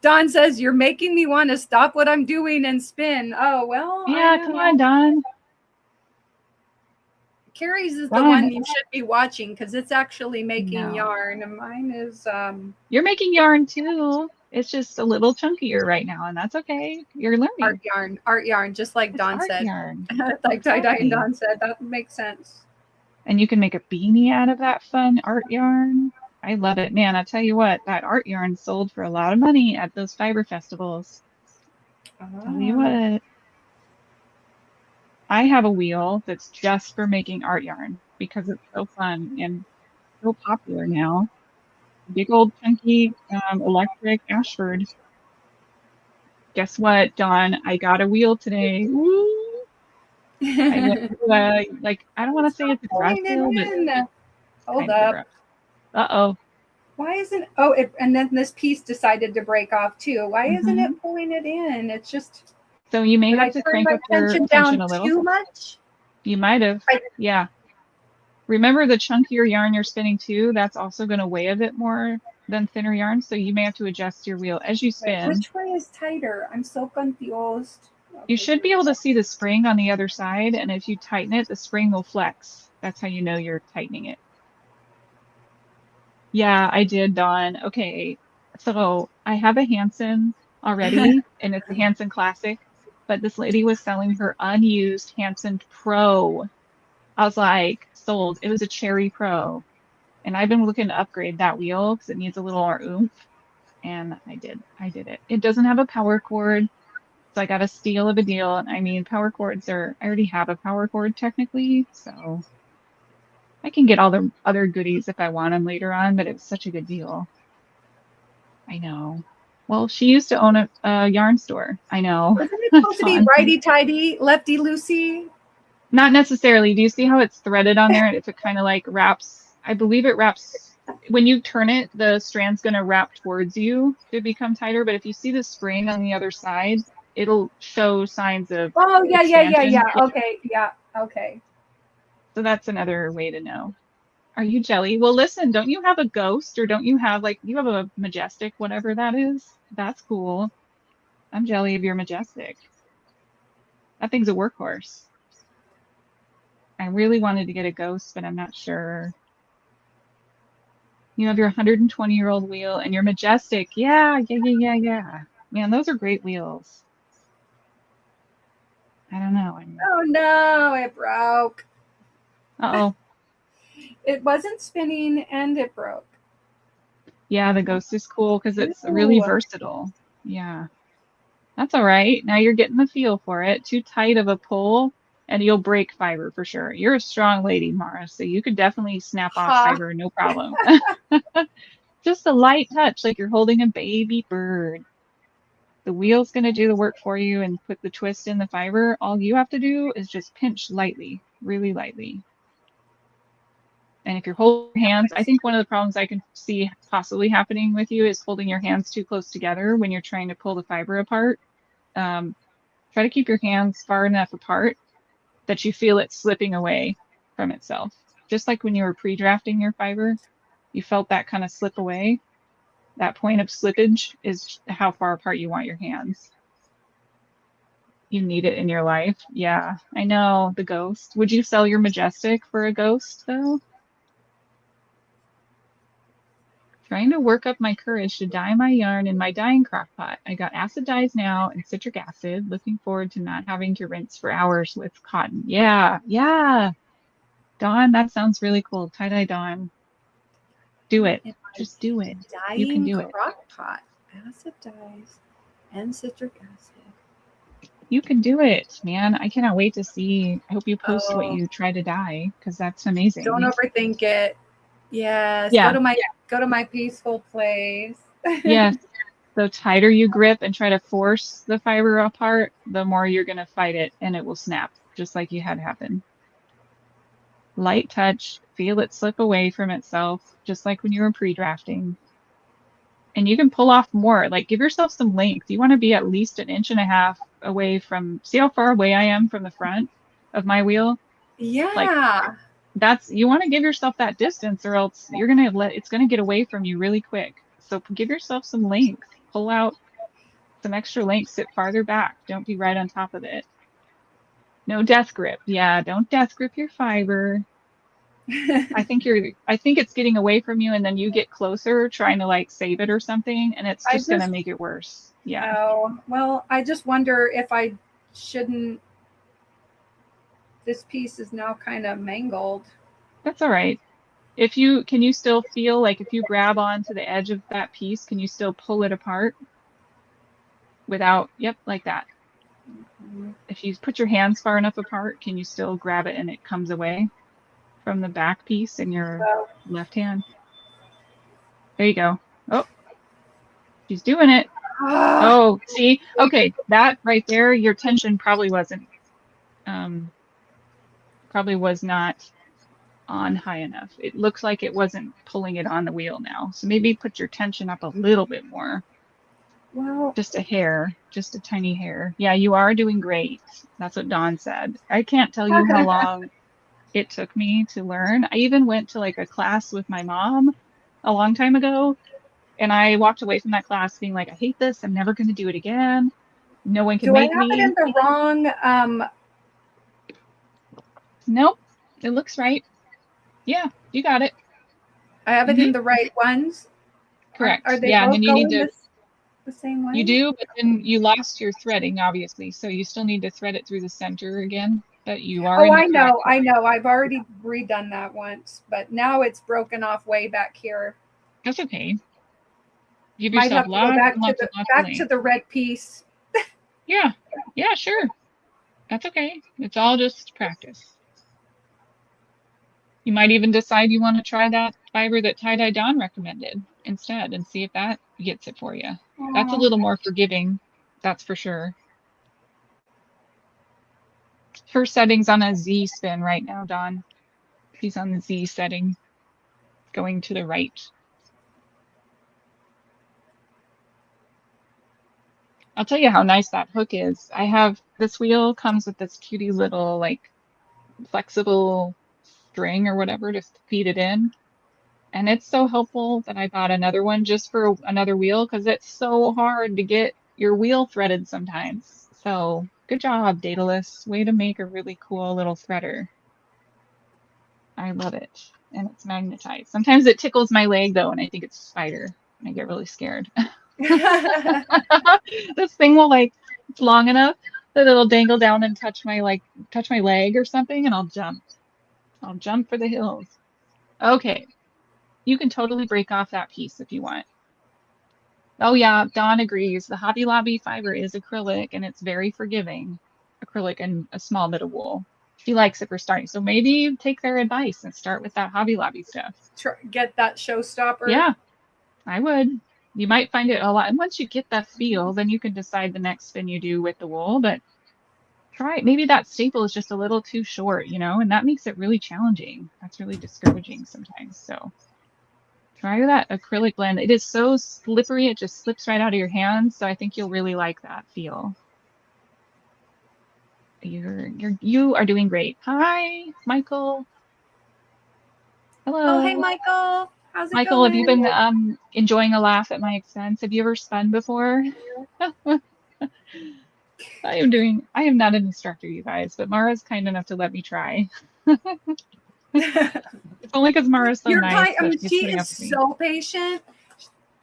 Dawn says you're making me want to stop what I'm doing and spin. Oh well. Yeah, come on, Dawn. Kari's is the one you should be watching because it's actually making yarn, and mine is You're making yarn too. It's just a little chunkier right now, and that's okay. You're learning. Art yarn, just like Dawn said. Yarn. Like tie-dye and Dawn said. That makes sense. And you can make a beanie out of that fun art yarn. I love it. Man, I tell you what, that art yarn sold for a lot of money at those fiber festivals. Tell you what. I have a wheel that's just for making art yarn because it's so fun and so popular now. Big old chunky electric Ashford. Guess what, Dawn? I got a wheel today. Woo! I went to I don't want to say it's a dress wheel, but hold up. Uh-oh. Why isn't and then this piece decided to break off too. Why isn't it pulling it in? It's just so you may have to crank up your tension a little. Too much? You might have. Yeah. Remember the chunkier yarn you're spinning too, that's also going to weigh a bit more than thinner yarn. So you may have to adjust your wheel as you spin. Which way is tighter? I'm so confused. You should be able to see the spring on the other side. And if you tighten it, the spring will flex. That's how you know you're tightening it. Yeah, I did, Dawn. Okay. So I have a Hanson already, and it's a Hanson Classic, but this lady was selling her unused Hanson Pro. I was like, sold. It was a Cherry Pro. And I've been looking to upgrade that wheel because it needs a little more oomph. And I did. I did it. It doesn't have a power cord, so I got a steal of a deal. And I mean, power cords are, I already have a power cord technically, so I can get all the other goodies if I want them later on, but it was such a good deal. I know. Well, she used to own a yarn store. I know. Isn't it supposed to be righty-tighty, lefty-loosey? Not necessarily. Do you see how it's threaded on there? If it kind of like wraps, I believe it wraps, when you turn it, the strand's going to wrap towards you to become tighter. But if you see the spring on the other side, it'll show signs of expansion. Okay, yeah, okay. So that's another way to know. Are you jelly? Well, listen, don't you have a ghost, or don't you have like, you have a majestic, whatever that is? That's cool. I'm jelly of your majestic. That thing's a workhorse. I really wanted to get a ghost, but I'm not sure. You have your 120-year-old wheel and your majestic. Yeah. Man, those are great wheels. I don't know. Oh no, it broke. Uh-oh. It wasn't spinning and it broke. Yeah, the ghost is cool because it's really versatile. Yeah. That's all right. Now you're getting the feel for it. Too tight of a pull and you'll break fiber for sure. You're a strong lady, Mara, so you could definitely snap off fiber, no problem. Just a light touch, like you're holding a baby bird. The wheel's going to do the work for you and put the twist in the fiber. All you have to do is just pinch lightly, really lightly. And if you're holding your hands, I think one of the problems I can see possibly happening with you is holding your hands too close together when you're trying to pull the fiber apart. Try to keep your hands far enough apart that you feel it slipping away from itself. Just like when you were pre-drafting your fiber, you felt that kind of slip away. That point of slippage is how far apart you want your hands. You need it in your life. Yeah, I know, the ghost. Would you sell your majestic for a ghost, though? Trying to work up my courage to dye my yarn in my dyeing crock pot. I got acid dyes now and citric acid. Looking forward to not having to rinse for hours with cotton. Yeah. Dawn, that sounds really cool. Tie-dye Dawn. Do it. Just do it. You can do it. Crock pot, acid dyes, and citric acid. You can do it, man. I cannot wait to see. I hope you post what you try to dye because that's amazing. Don't overthink it. Yes. Yeah. Go to my peaceful place. Yes. The tighter you grip and try to force the fiber apart, the more you're going to fight it and it will snap, just like you had happen. Light touch, feel it slip away from itself, just like when you were pre-drafting. And you can pull off more, like give yourself some length. You want to be at least 1.5 inches away from, see how far away I am from the front of my wheel? Yeah. Like, you want to give yourself that distance or else you're going to it's going to get away from you really quick. So give yourself some length, pull out some extra length, sit farther back. Don't be right on top of it. No death grip. Yeah, don't death grip your fiber. I think it's getting away from you and then you get closer trying to like save it or something and it's just going to make it worse. Yeah. Oh, well, I just wonder if I shouldn't. This piece is now kind of mangled. That's all right. Can you still feel like if you grab onto the edge of that piece, can you still pull it apart without, yep, like that. Mm-hmm. If you put your hands far enough apart, can you still grab it and it comes away from the back piece in your left hand? There you go. Oh, she's doing it. Oh, see? Okay, that right there, your tension probably was not on high enough. It looks like it wasn't pulling it on the wheel now. So maybe put your tension up a little bit more. Well, just a hair, just a tiny hair. Yeah, you are doing great. That's what Dawn said. I can't tell you how long it took me to learn. I even went to like a class with my mom a long time ago, and I walked away from that class being like, I hate this. I'm never going to do it again. No one can Do I make have it in me. the wrong? Nope, it looks right. Yeah, you got it. I have it Hmm. in the right ones. Are Correct. they Yeah, and then both you need going to, the same you way? do, but then you lost your threading, obviously. So you still need to thread it through the center again, but you are Oh, in the I correct know, one. I know. I've already redone that once, but now it's broken off way back here. That's okay. Give Might yourself have to go lots and back to lots and lots of length. the red piece. Yeah, yeah, sure. That's okay. It's all just practice. You might even decide you want to try that fiber that Tie-Dye Dawn recommended instead and see if that gets it for you. That's a Oh, little more forgiving, that's for sure. Her setting's on a Z spin right now, Dawn. She's on the Z setting, going to the right. I'll tell you how nice that hook is. I have this wheel comes with this cutie little like flexible string or whatever to feed it in. And it's so helpful that I bought another one just for another wheel because it's so hard to get your wheel threaded sometimes. So good job, Daedalus. Way to make a really cool little threader. I love it. And it's magnetized. Sometimes it tickles my leg though, and I think it's a spider. And I get really scared. This thing will like, it's long enough that it'll dangle down and touch my leg or something, and I'll jump. I'll jump for the hills. Okay, you can totally break off that piece if you want. Oh yeah, Dawn agrees. The Hobby Lobby fiber is acrylic and it's very forgiving. Acrylic and a small bit of wool. She likes it for starting. So maybe take their advice and start with that Hobby Lobby stuff. get that showstopper. Yeah, I would. You might find it a lot. And once you get that feel, then you can decide the next spin you do with the wool. But try it. Maybe that staple is just a little too short, and that makes it really challenging. That's really discouraging sometimes. So try that acrylic blend. It is so slippery, it just slips right out of your hands. So I think you'll really like that feel. You are doing great. Hi, Michael. Oh, hey, Hello. Michael. How's it Michael, have you going? been enjoying a laugh at my expense? Have you ever spun before? I am not an instructor, you guys, but Mara's kind enough to let me try. It's only because Mara's so You're nice kind. that she's She putting is up with me. so patient.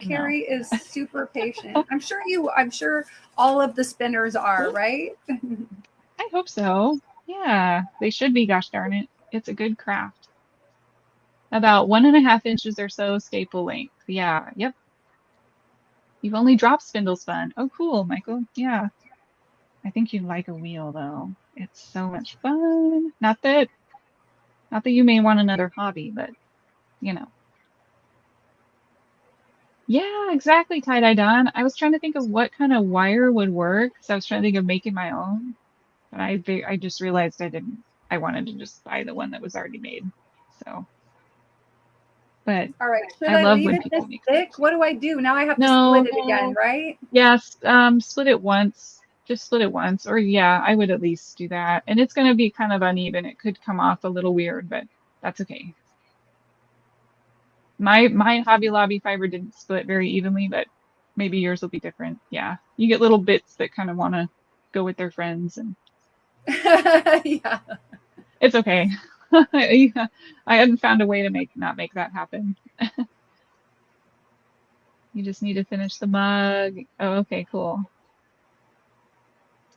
No, Kari is super patient. I'm sure all of the spinners are, right? I hope so. Yeah, they should be, gosh darn it. It's a good craft. About 1.5 inches or so staple length. Yeah, yep. You've only dropped spindle spun. Oh, cool, Michael. Yeah. I think you'd like a wheel though. It's so much fun. Not that you may want another hobby, but you know. Yeah, exactly, tie-dye Dawn. I was trying to think of what kind of wire would work. So I was trying to think of making my own, but I just realized I didn't. I wanted to just buy the one that was already made. So, but All right. Should I I love leave when it this people make stuff. thick? What do I do? Now I have to No, split it again, no. right? Yes, split it once. Just split it once. Or yeah, I would at least do that. And it's going to be kind of uneven. It could come off a little weird, but that's okay. My Hobby Lobby fiber didn't split very evenly, but maybe yours will be different. Yeah. You get little bits that kind of want to go with their friends and Yeah. it's okay. I hadn't found a way to not make that happen. You just need to finish the mug. Oh, okay, cool.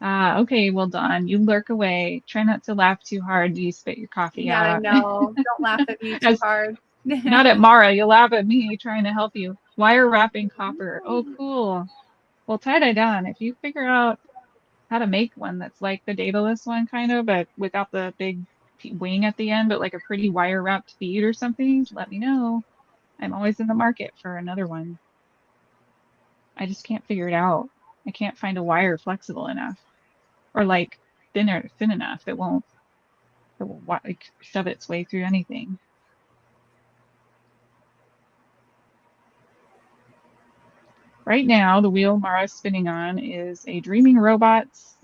Okay, well done. You lurk away. Try not to laugh too hard. You spit your coffee Yeah, I out. know. Don't laugh at me too As hard. not at Mara, you laugh at me trying to help you. Wire wrapping copper. Oh, cool. Well, tie-dye Dawn, if you figure out how to make one that's like the Daedalus one, kind of, but without the big wing at the end, but like a pretty wire wrapped feed or something, let me know. I'm always in the market for another one. I just can't figure it out. I can't find a wire flexible enough or like thin enough that will like shove its way through anything. Right now, the wheel Mara's spinning on is a Dreaming Robots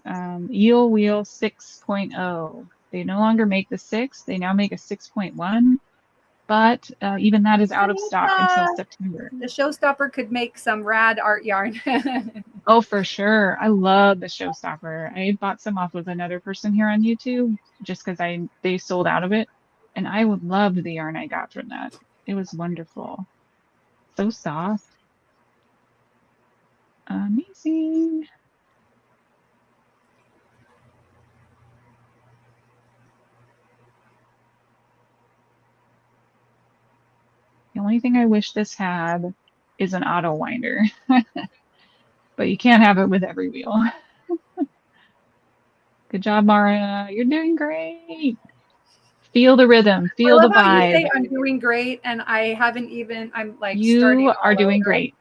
Eel Wheel 6.0. They no longer make the 6. They now make a 6.1. But even that is out of stock until September. The Showstopper could make some rad art yarn. Oh, for sure. I love the Showstopper. I bought some off with another person here on YouTube just because they sold out of it. And I would love the yarn I got from that. It was wonderful. So soft. Amazing. The only thing I wish this had is an auto winder. But you can't have it with every wheel. Good job, Mara. You're doing great. Feel the rhythm. Feel the vibe. You say I'm doing great, and I haven't even. I'm like you are doing great.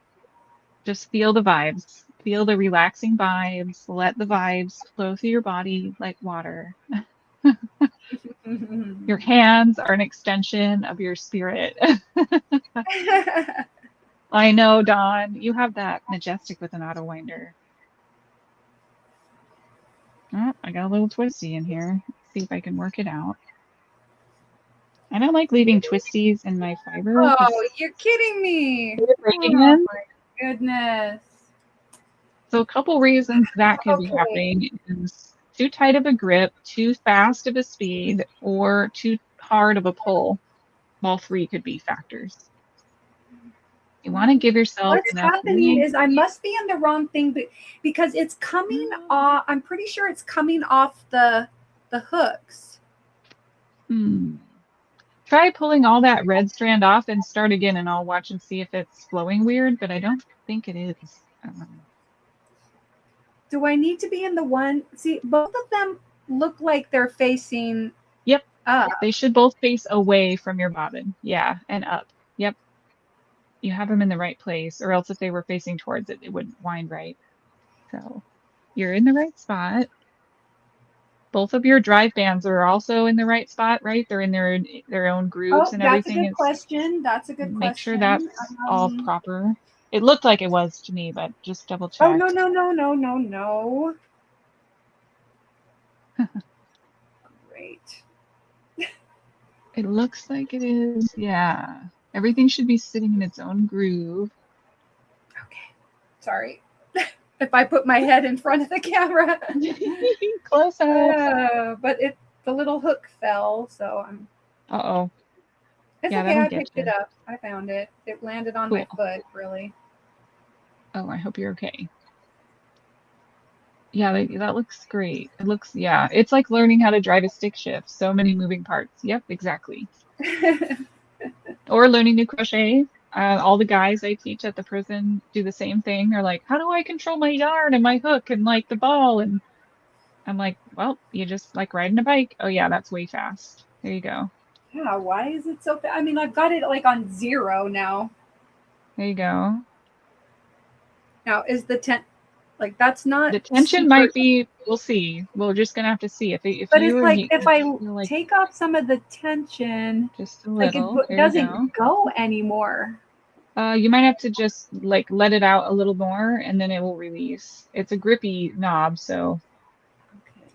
Just feel the vibes. Feel the relaxing vibes. Let the vibes flow through your body like water. Your hands are an extension of your spirit. I know, Dawn. You have that majestic with an auto winder. Oh, I got a little twisty in here. Let's see if I can work it out. I don't like leaving twisties in my fiber. Oh, you're kidding me. Breaking Oh, in. my goodness. So a couple reasons that could be happening is too tight of a grip, too fast of a speed, or too hard of a pull. All 3 could be factors. You want to give yourself What's happening is I must be in the wrong thing, because it's coming off. I'm pretty sure it's coming off the hooks. Try pulling all that red strand off and start again, and I'll watch and see if it's flowing weird, but I don't think it is. Do I need to be in the one? See, both of them look like they're facing up. They should both face away from your bobbin. Yeah, and up. Yep. You have them in the right place, or else if they were facing towards it, it wouldn't wind right. So you're in the right spot. Both of your drive bands are also in the right spot, right? They're in their own grooves and everything. That's a good question. That's a good question. Make sure that's all proper. It looked like it was to me, but just double check. Oh, no. Great. It looks like it is. Yeah. Everything should be sitting in its own groove. Okay. Sorry. If I put my head in front of the camera. Close up. But the little hook fell, so I'm. Uh-oh. It's okay. I picked it up. I found it. It landed on my foot, really. Oh, I hope you're okay. Yeah, that looks great. It looks, yeah, it's like learning how to drive a stick shift. So many moving parts. Yep, exactly. Or learning to crochet. All the guys I teach at the prison do the same thing. They're like, how do I control my yarn and my hook and like the ball? And I'm like, well, you just like riding a bike. Oh yeah, that's way fast. There you go. Yeah, why is it so fast? I mean, I've got it like on 0 now. There you go. Now, is the like that's not the tension might be, we'll see. We're just gonna have to see if but it's like if I take off some of the tension, just a little, like it doesn't go anymore. You might have to just like let it out a little more and then it will release. It's a grippy knob, so okay.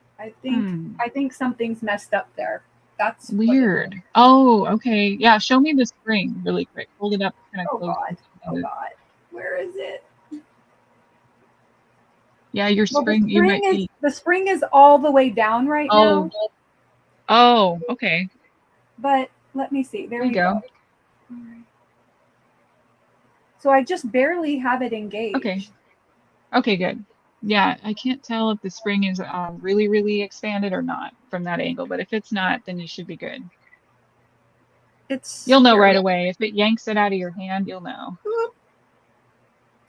I think something's messed up there. That's weird. Oh, okay. Yeah, show me the spring really quick. Hold it up kind of close. Oh God. Where is it? Yeah, your spring, the spring is all the way down right now. Oh, okay. But let me see. There we go. All right. So I just barely have it engaged. Okay, good. Yeah, I can't tell if the spring is really, really expanded or not from that angle, but if it's not, then you should be good. You'll know right away. If it yanks it out of your hand, you'll know. Oop.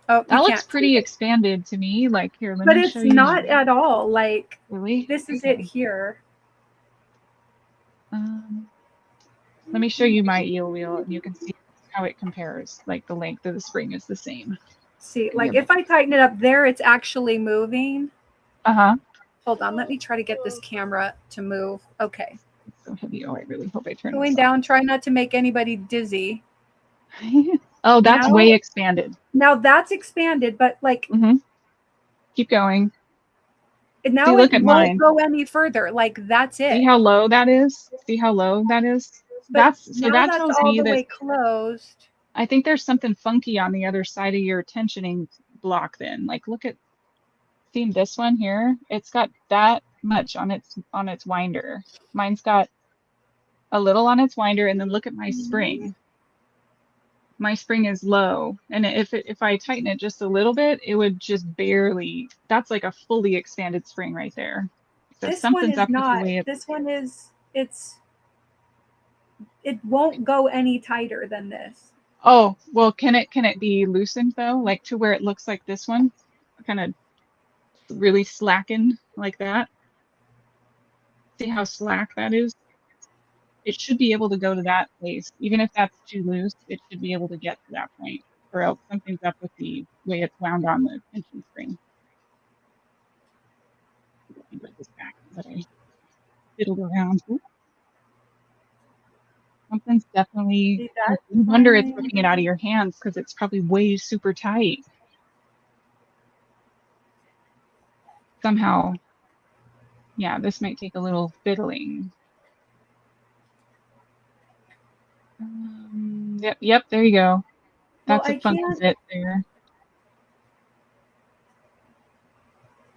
Oh, that looks pretty expanded to me. Like here, let me show you. But it's not at all. Like really, this is it here. Let me show you my eel wheel, and you can see how it compares. Like the length of the spring is the same. See, like if I tighten it up there, it's actually moving. Hold on, let me try to get this camera to move. Okay. It's so heavy. Oh, I really hope I turn. Going down. Try not to make anybody dizzy. Oh, that's way expanded. Now that's expanded, but like. Keep going. Now See, it look at mine. won't go any further. Like, that's it. See how low that is? See how low that is? But So now that that's tells all me the that way closed. I think there's something funky on the other side of your tensioning block then. Like, look at, see this one here? It's got that much on its winder. Mine's got a little on its winder, and then look at my spring. My spring is low, and if I tighten it just a little bit, it would just barely, that's like a fully expanded spring right there. So This one something's is up with the not. way This one is, it won't go any tighter than this. Oh, well, can it be loosened though? Like to where it looks like this one? Kind of really slackened like that? See how slack that is? It should be able to go to that place. Even if that's too loose, it should be able to get to that point. Or else something's up with the way it's wound on the tension spring. Let me put this back that I fiddled around. Ooh. Something's definitely, no wonder it's ripping it out of your hands because it's probably way super tight. Somehow, yeah, this might take a little fiddling. Yep, there you go. That's a funky bit there.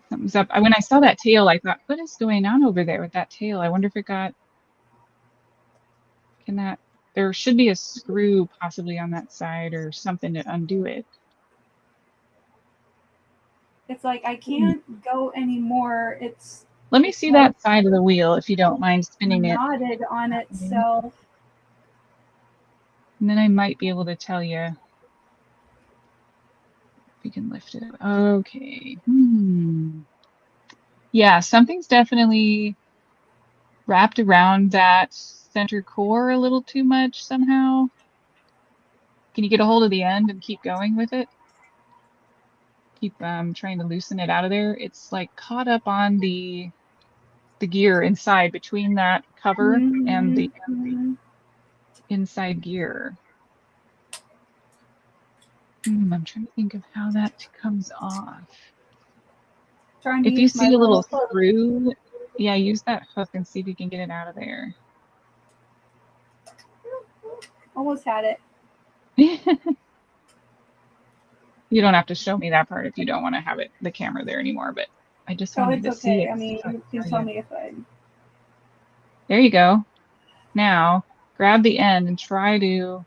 Something's up. When I saw that tail, I thought, what is going on over there with that tail? I wonder if it got, there should be a screw possibly on that side or something to undo it. It's like, I can't go anymore. Let me see that side of the wheel if you don't mind spinning it. Knotted on itself. And then I might be able to tell you if we can lift it up. Okay. Yeah, something's definitely wrapped around that center core a little too much somehow. Can you get a hold of the end and keep going with it? Keep trying to loosen it out of there. It's like caught up on the gear inside between that cover and the inside gear. I'm trying to think of how that comes off. If you see a little screw, yeah, use that hook and see if you can get it out of there. Almost had it. You don't have to show me that part if you don't want to have the camera there anymore, but I just wanted to see it. I mean, you can tell me if I... There you go. Now, grab the end and try to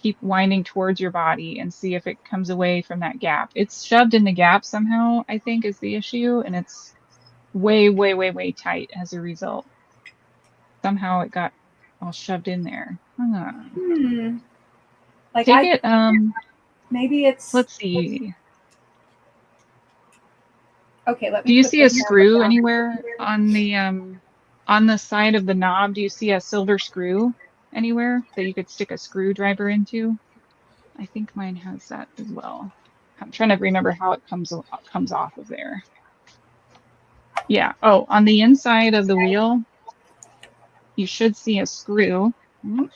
keep winding towards your body and see if it comes away from that gap. It's shoved in the gap somehow, I think, is the issue, and it's way, way, way, way tight as a result. Somehow it got all shoved in there. Like, take it, maybe it's... let's see. Okay, let me... Do you see a screw anywhere on the side of the knob? Do you see a silver screw anywhere that you could stick a screwdriver into? I think mine has that as well. I'm trying to remember how it comes off of there. Yeah. Oh, on the inside of the wheel, you should see a screw. You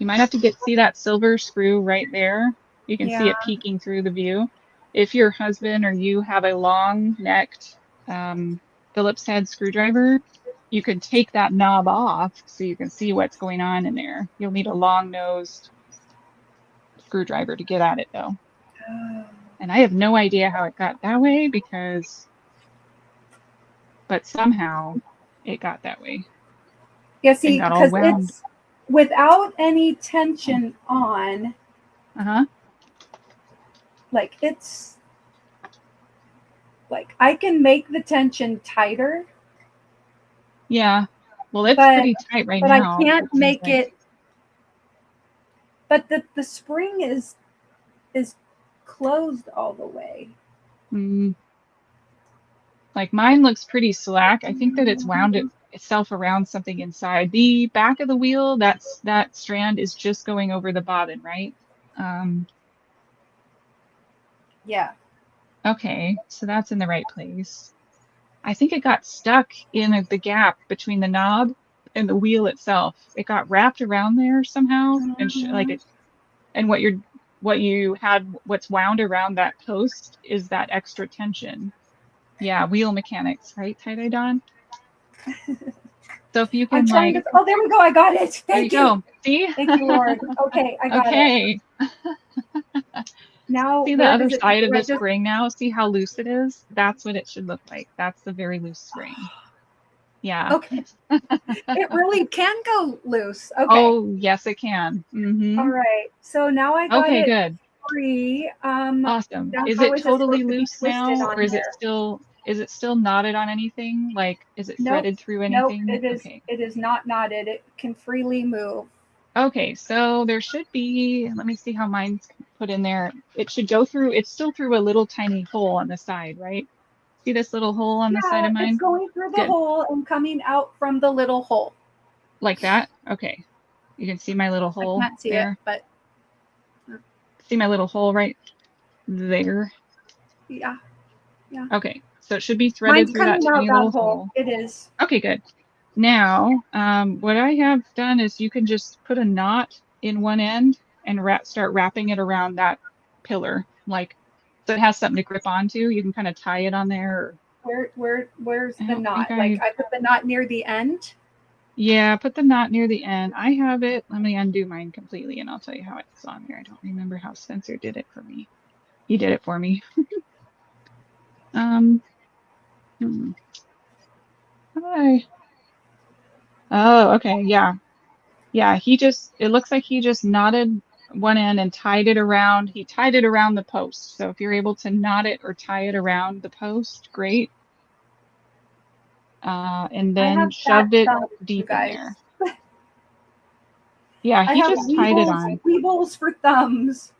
might have to see that silver screw right there. You can see it peeking through the view. If your husband or you have a long-necked Phillips head screwdriver, you could take that knob off so you can see what's going on in there. You'll need a long-nosed screwdriver to get at it, though. And I have no idea how it got that way but somehow it got that way. Yeah, see, because it's without any tension on. Like, it's like, I can make the tension tighter. Yeah. Well, it's pretty tight right now. But I can't make it. But the spring is closed all the way. Like, mine looks pretty slack. I think that it's wound itself around something inside. The back of the wheel, that strand is just going over the bobbin, right? Yeah. Okay, so that's in the right place. I think it got stuck in the gap between the knob and the wheel itself. It got wrapped around there somehow, and like it. And what you're what you had, what's wound around that post is that extra tension. Yeah, wheel mechanics, right, Tie-Dye Dawn? So if you can I'm trying to, oh, there we go. I got it. Thank you. Go. See? Thank you, Lord. Okay, I got it. Now, see the other side of the spring now? See how loose it is? That's what it should look like. That's the very loose spring. Yeah. Okay. It really can go loose. Okay. Oh, yes, it can. Mm-hmm. All right. So now I got it good. free. Awesome. Is it totally loose now, or is it still knotted on anything? Like, is it threaded through anything? Nope, it is. Okay. It is not knotted. It can freely move. Okay, so there should be, let me see how mine's put in there. It should go through, it's still through a little tiny hole on the side, right? See this little hole on the side of mine? It's going through the hole and coming out from the little hole. Like that? Okay. You can see my little hole there? I can't see it, but... See my little hole right there? Yeah. Yeah. Okay, so it should be threaded through that tiny little hole. It is. Okay, good. Now, what I have done is you can just put a knot in one end and start wrapping it around that pillar, like, so it has something to grip onto. You can kind of tie it on there. Where's the knot? Like I put the knot near the end? Yeah, put the knot near the end. I have it. Let me undo mine completely and I'll tell you how it's on there. I don't remember how Spencer did it for me. He did it for me. Hi. Oh, okay, yeah. Yeah, it looks like he just knotted one end and tied it around. He tied it around the post. So if you're able to knot it or tie it around the post, great. And then shoved it deep in there. Yeah, he just tied it on. Weebles for thumbs.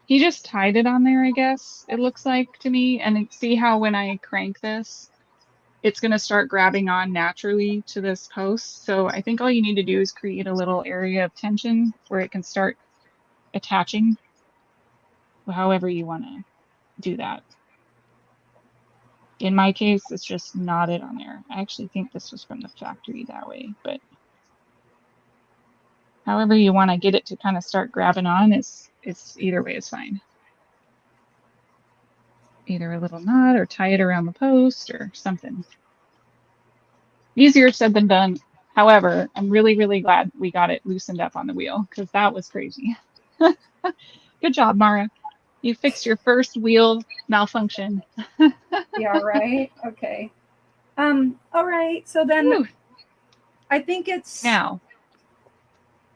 He just tied it on there, I guess, it looks like to me. And see how when I crank this, it's going to start grabbing on naturally to this post. So I think all you need to do is create a little area of tension where it can start attaching, however you want to do that. In my case, it's just knotted on there. I actually think this was from the factory that way, but however you want to get it to kind of start grabbing on, it's either way is fine. Either a little knot or tie it around the post or something. Easier said than done. However, I'm really, really glad we got it loosened up on the wheel because that was crazy. Good job, Mara. You fixed your first wheel malfunction. Yeah, right. Okay. All right. So then I think it's now.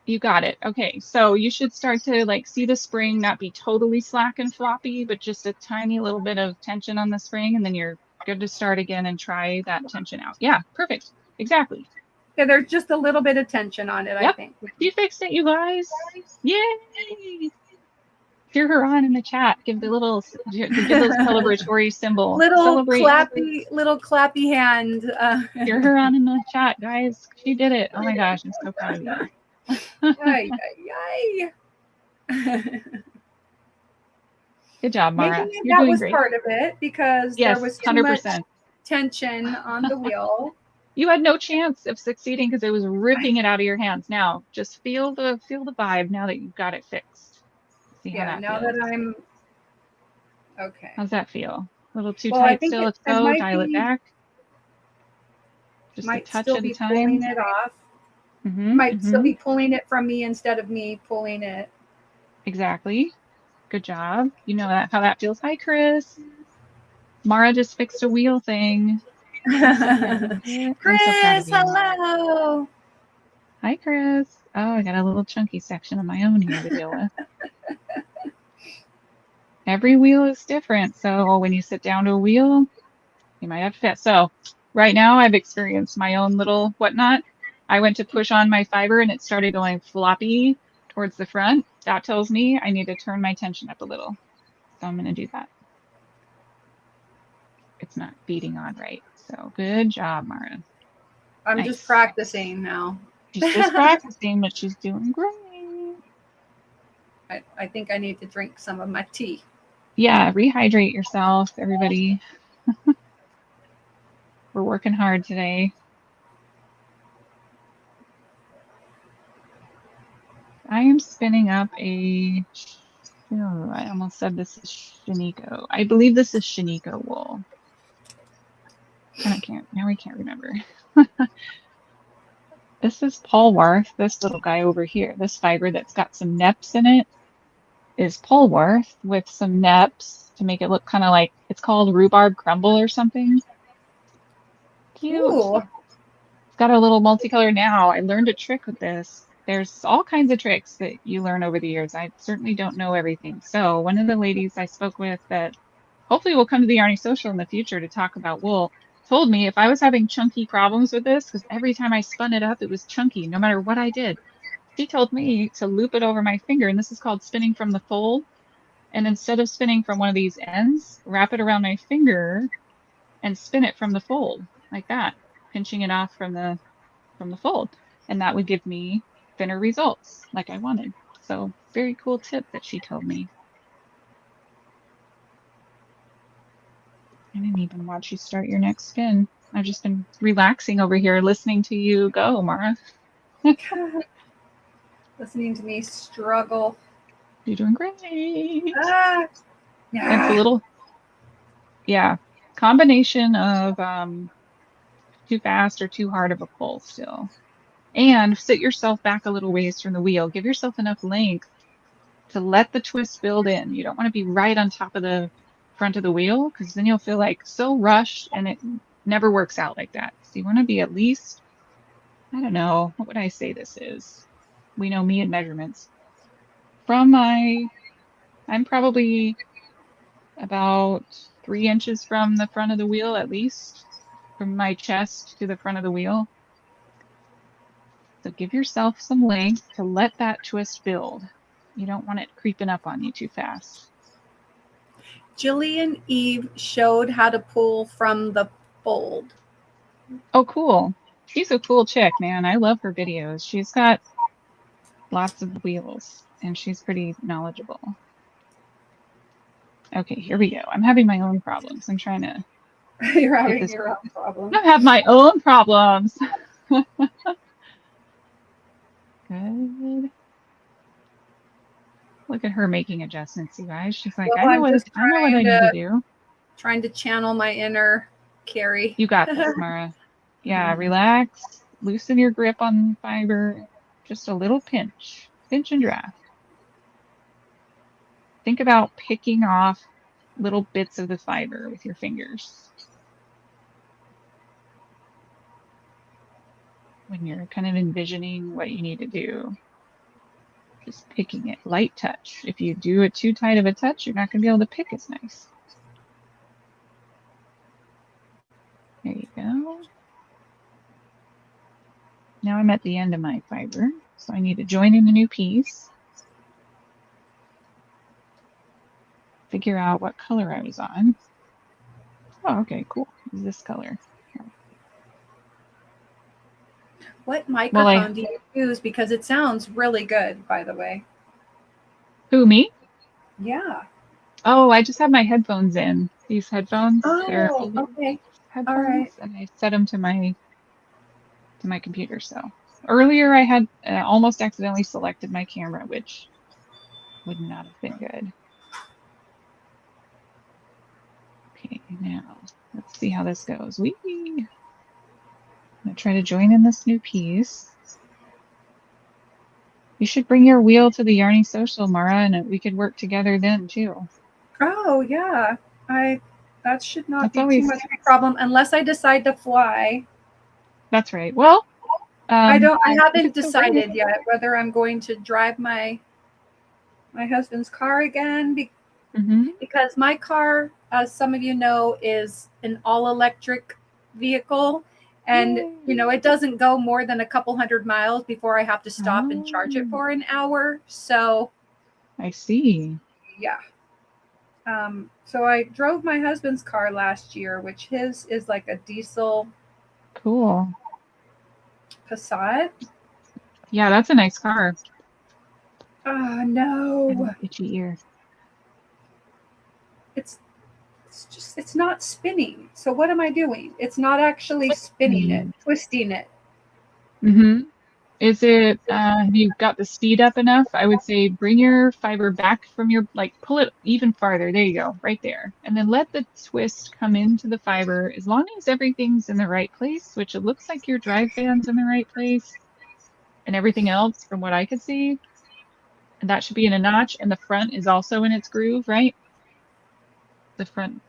You got it. Okay, so you should start to like see the spring not be totally slack and floppy, but just a tiny little bit of tension on the spring, and then you're good to start again and try that tension out. Yeah, perfect. Exactly. Yeah, there's just a little bit of tension on it, I think. You fixed it, you guys. Yay! Cheer her on in the chat. Give the little celebratory symbol. Little clappy hand. Cheer her on in the chat, guys. She did it. Oh my gosh, I'm so proud of you. Yay. Good job, Mara. Maybe that was great. Part of it because there was too 100%. Much tension on the wheel. You had no chance of succeeding because it was ripping it out of your hands. Now, just feel the vibe now that you've got it fixed. See how that feels. That I'm okay. How's that feel? A little too tight still. Let's go. Dial it back. Just a touch at a time. Pulling it off. Might still be pulling it from me instead of me pulling it. Exactly. Good job. You know how that feels. Hi, Chris. Mara just fixed a wheel thing. Chris, hello. Hi, Chris. Oh, I got a little chunky section of my own here to deal with. Every wheel is different. So when you sit down to a wheel, you might have to fit. So right now I've experienced my own little whatnot. I went to push on my fiber and it started going floppy towards the front. That tells me I need to turn my tension up a little. So I'm going to do that. It's not beating on right. So good job, Mara. I'm just practicing now. She's just practicing, but she's doing great. I think I need to drink some of my tea. Yeah, rehydrate yourself, everybody. We're working hard today. I am spinning up a Oh, I almost said this is Shiniko. I believe this is Shiniko wool. And I can't remember. This is Polwarth, this little guy over here. This fiber that's got some neps in it is Polwarth with some neps to make it look kind of like, it's called rhubarb crumble or something. Cute. Ooh. It's got a little multicolor now. I learned a trick with this. There's all kinds of tricks that you learn over the years. I certainly don't know everything. So one of the ladies I spoke with that hopefully will come to the Yarny Social in the future to talk about wool told me if I was having chunky problems with this, because every time I spun it up, it was chunky, no matter what I did. She told me to loop it over my finger, and this is called spinning from the fold. And instead of spinning from one of these ends, wrap it around my finger and spin it from the fold like that, pinching it off from the fold. And that would give me thinner results like I wanted. So very cool tip that she told me. I didn't even watch you start your next spin. I've just been relaxing over here listening to you go, Mara. Listening to me struggle. You're doing great. Ah, yeah. It's a little, combination of too fast or too hard of a pull still. And sit yourself back a little ways from the wheel. Give yourself enough length to let the twist build in. You don't want to be right on top of the front of the wheel because then you'll feel like so rushed and it never works out like that. So you want to be at least, I don't know, what would I say this is? We know me and measurements. I'm probably about 3 inches from the front of the wheel at least, from my chest to the front of the wheel. So give yourself some length to let that twist build. You don't want it creeping up on you too fast. Jillian Eve showed how to pull from the fold. Oh, cool. She's a cool chick, man. I love her videos. She's got lots of wheels and she's pretty knowledgeable. Okay, here we go. I'm having my own problems. I'm trying to You're having your own problems. I have my own problems. Good. Look at her making adjustments, you guys. She's like, Well, I know what I need to do. Trying to channel my inner Kari. You got this, Mara. Yeah, relax. Loosen your grip on the fiber. Just a little pinch. Pinch and draft. Think about picking off little bits of the fiber with your fingers. When you're kind of envisioning what you need to do. Just picking it. Light touch. If you do it too tight of a touch, you're not going to be able to pick as nice. There you go. Now I'm at the end of my fiber, so I need to join in a new piece. Figure out what color I was on. Oh, okay, cool. It's this color. What microphone do you use? Because it sounds really good, by the way. Who, me? Yeah. Oh, I just have my headphones in. These headphones. Oh, they're okay. Headphones, all right. And I set them to my computer. So earlier I had almost accidentally selected my camera, which would not have been good. Okay, now let's see how this goes. I'm gonna try to join in this new piece. You should bring your wheel to the Yarny Social, Mara, and we could work together then too. Oh yeah, that should not be too much of a problem unless I decide to fly. That's right. Well, I haven't decided yet whether I'm going to drive my husband's car again because my car, as some of you know, is an all-electric vehicle. And, it doesn't go more than a couple 100 miles before I have to stop and charge it for an hour. So I see. Yeah. So I drove my husband's car last year, which his is like a diesel. Cool. Passat. Yeah, that's a nice car. Oh, no. Itchy ear. It's not spinning. So what am I doing? It's not actually spinning it, twisting it. Is it, have you got the speed up enough? I would say bring your fiber back from your, like pull it even farther. There you go, right there. And then let the twist come into the fiber as long as everything's in the right place, which it looks like your drive band's in the right place and everything else from what I could see. And that should be in a notch. And the front is also in its groove, right? The front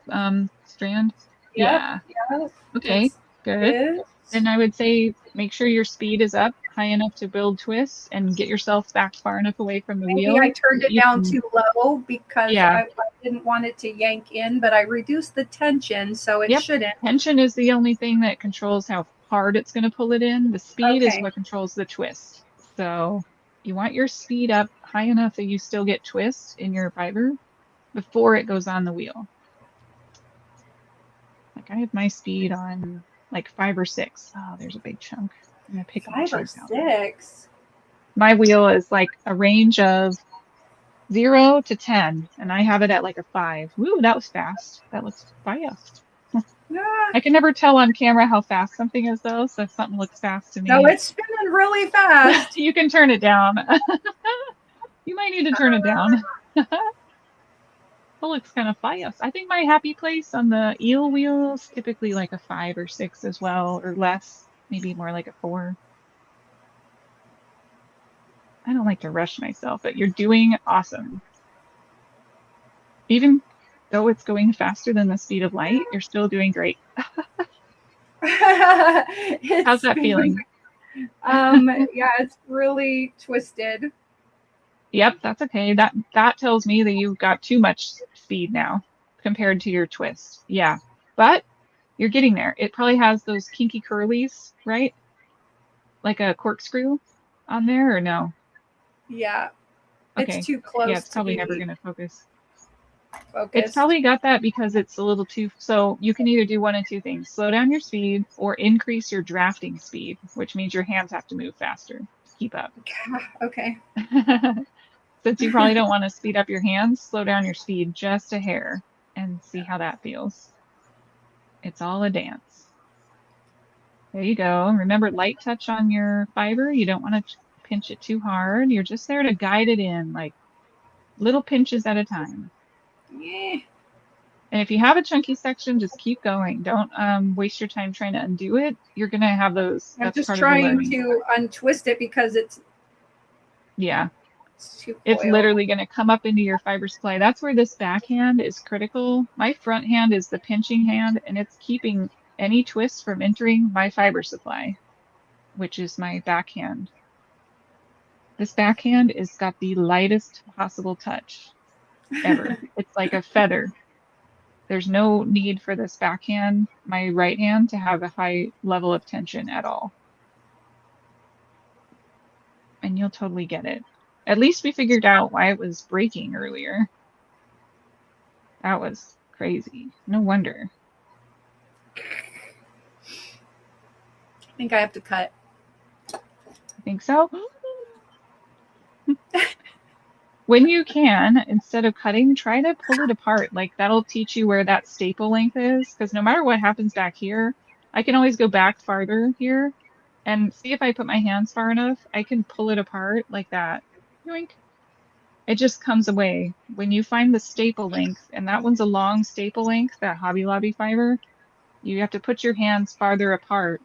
strand. Yep. Yeah. Yeah. Okay, It's good. good. Then I would say make sure your speed is up high enough to build twists and get yourself back far enough away from the Maybe I wheel turned that it you down can, too low because yeah, I didn't want it to yank in, but I reduced the tension, so it yep. shouldn't. Tension is the only thing that controls how hard it's going to pull it in. The speed is Okay. what controls the twist. So you want your speed up high enough that you still get twist in your fiber before it goes on the wheel. Like I have my speed on like 5 or 6. Oh, there's a big chunk. I'm gonna pick a 5 or chunk out. 6. My wheel is like a range of 0 to 10, and I have it at like a 5. Woo, that was fast. That looks fast. Ah, I can never tell on camera how fast something is though, so if something looks fast to no, me, it's spinning really fast. you can turn it down. You might need to turn it down. It looks kind of fast. I think my happy place on the eel wheel is typically like a 5 or 6 as well, or less, maybe more like a 4. I don't like to rush myself, but you're doing awesome. Even though it's going faster than the speed of light, you're still doing great. How's It's that spinning. feeling? Yeah, it's really twisted. Yep, that's okay. That tells me that you've got too much speed now compared to your twist. Yeah, but you're getting there. It probably has those kinky curlies, right? Like a corkscrew on there, or no? Yeah, it's Okay. too Yeah, close it's to probably never be going to focus. It's focused. probably got that because it's a little too, so you can either do one of two things, slow down your speed or increase your drafting speed, which means your hands have to move faster to keep up. Okay. Since you probably don't want to speed up your hands, slow down your speed just a hair and see how that feels. It's all a dance. There you go. Remember, light touch on your fiber. You don't want to pinch it too hard. You're just there to guide it in, like little pinches at a time. Yeah. And if you have a chunky section, just keep going. Don't waste your time trying to undo it. You're going to have those. I'm That's just part of the trying learning. to untwist it because Yeah. it's too It's coiled. literally going to come up into your fiber supply. That's where this backhand is critical. My front hand is the pinching hand, and it's keeping any twist from entering my fiber supply, which is my backhand. This backhand has got the lightest possible touch ever. It's like a feather. There's no need for this backhand, my right hand, to have a high level of tension at all. And you'll totally get it. At least we figured out why it was breaking earlier. That was crazy. No wonder. I think I have to cut. I think so. When you can, instead of cutting, try to pull it apart. Like that'll teach you where that staple length is. Because no matter what happens back here, I can always go back farther here and see if I put my hands far enough, I can pull it apart like that. Yoink. It just comes away. When you find the staple length, and that one's a long staple length, that Hobby Lobby fiber, you have to put your hands farther apart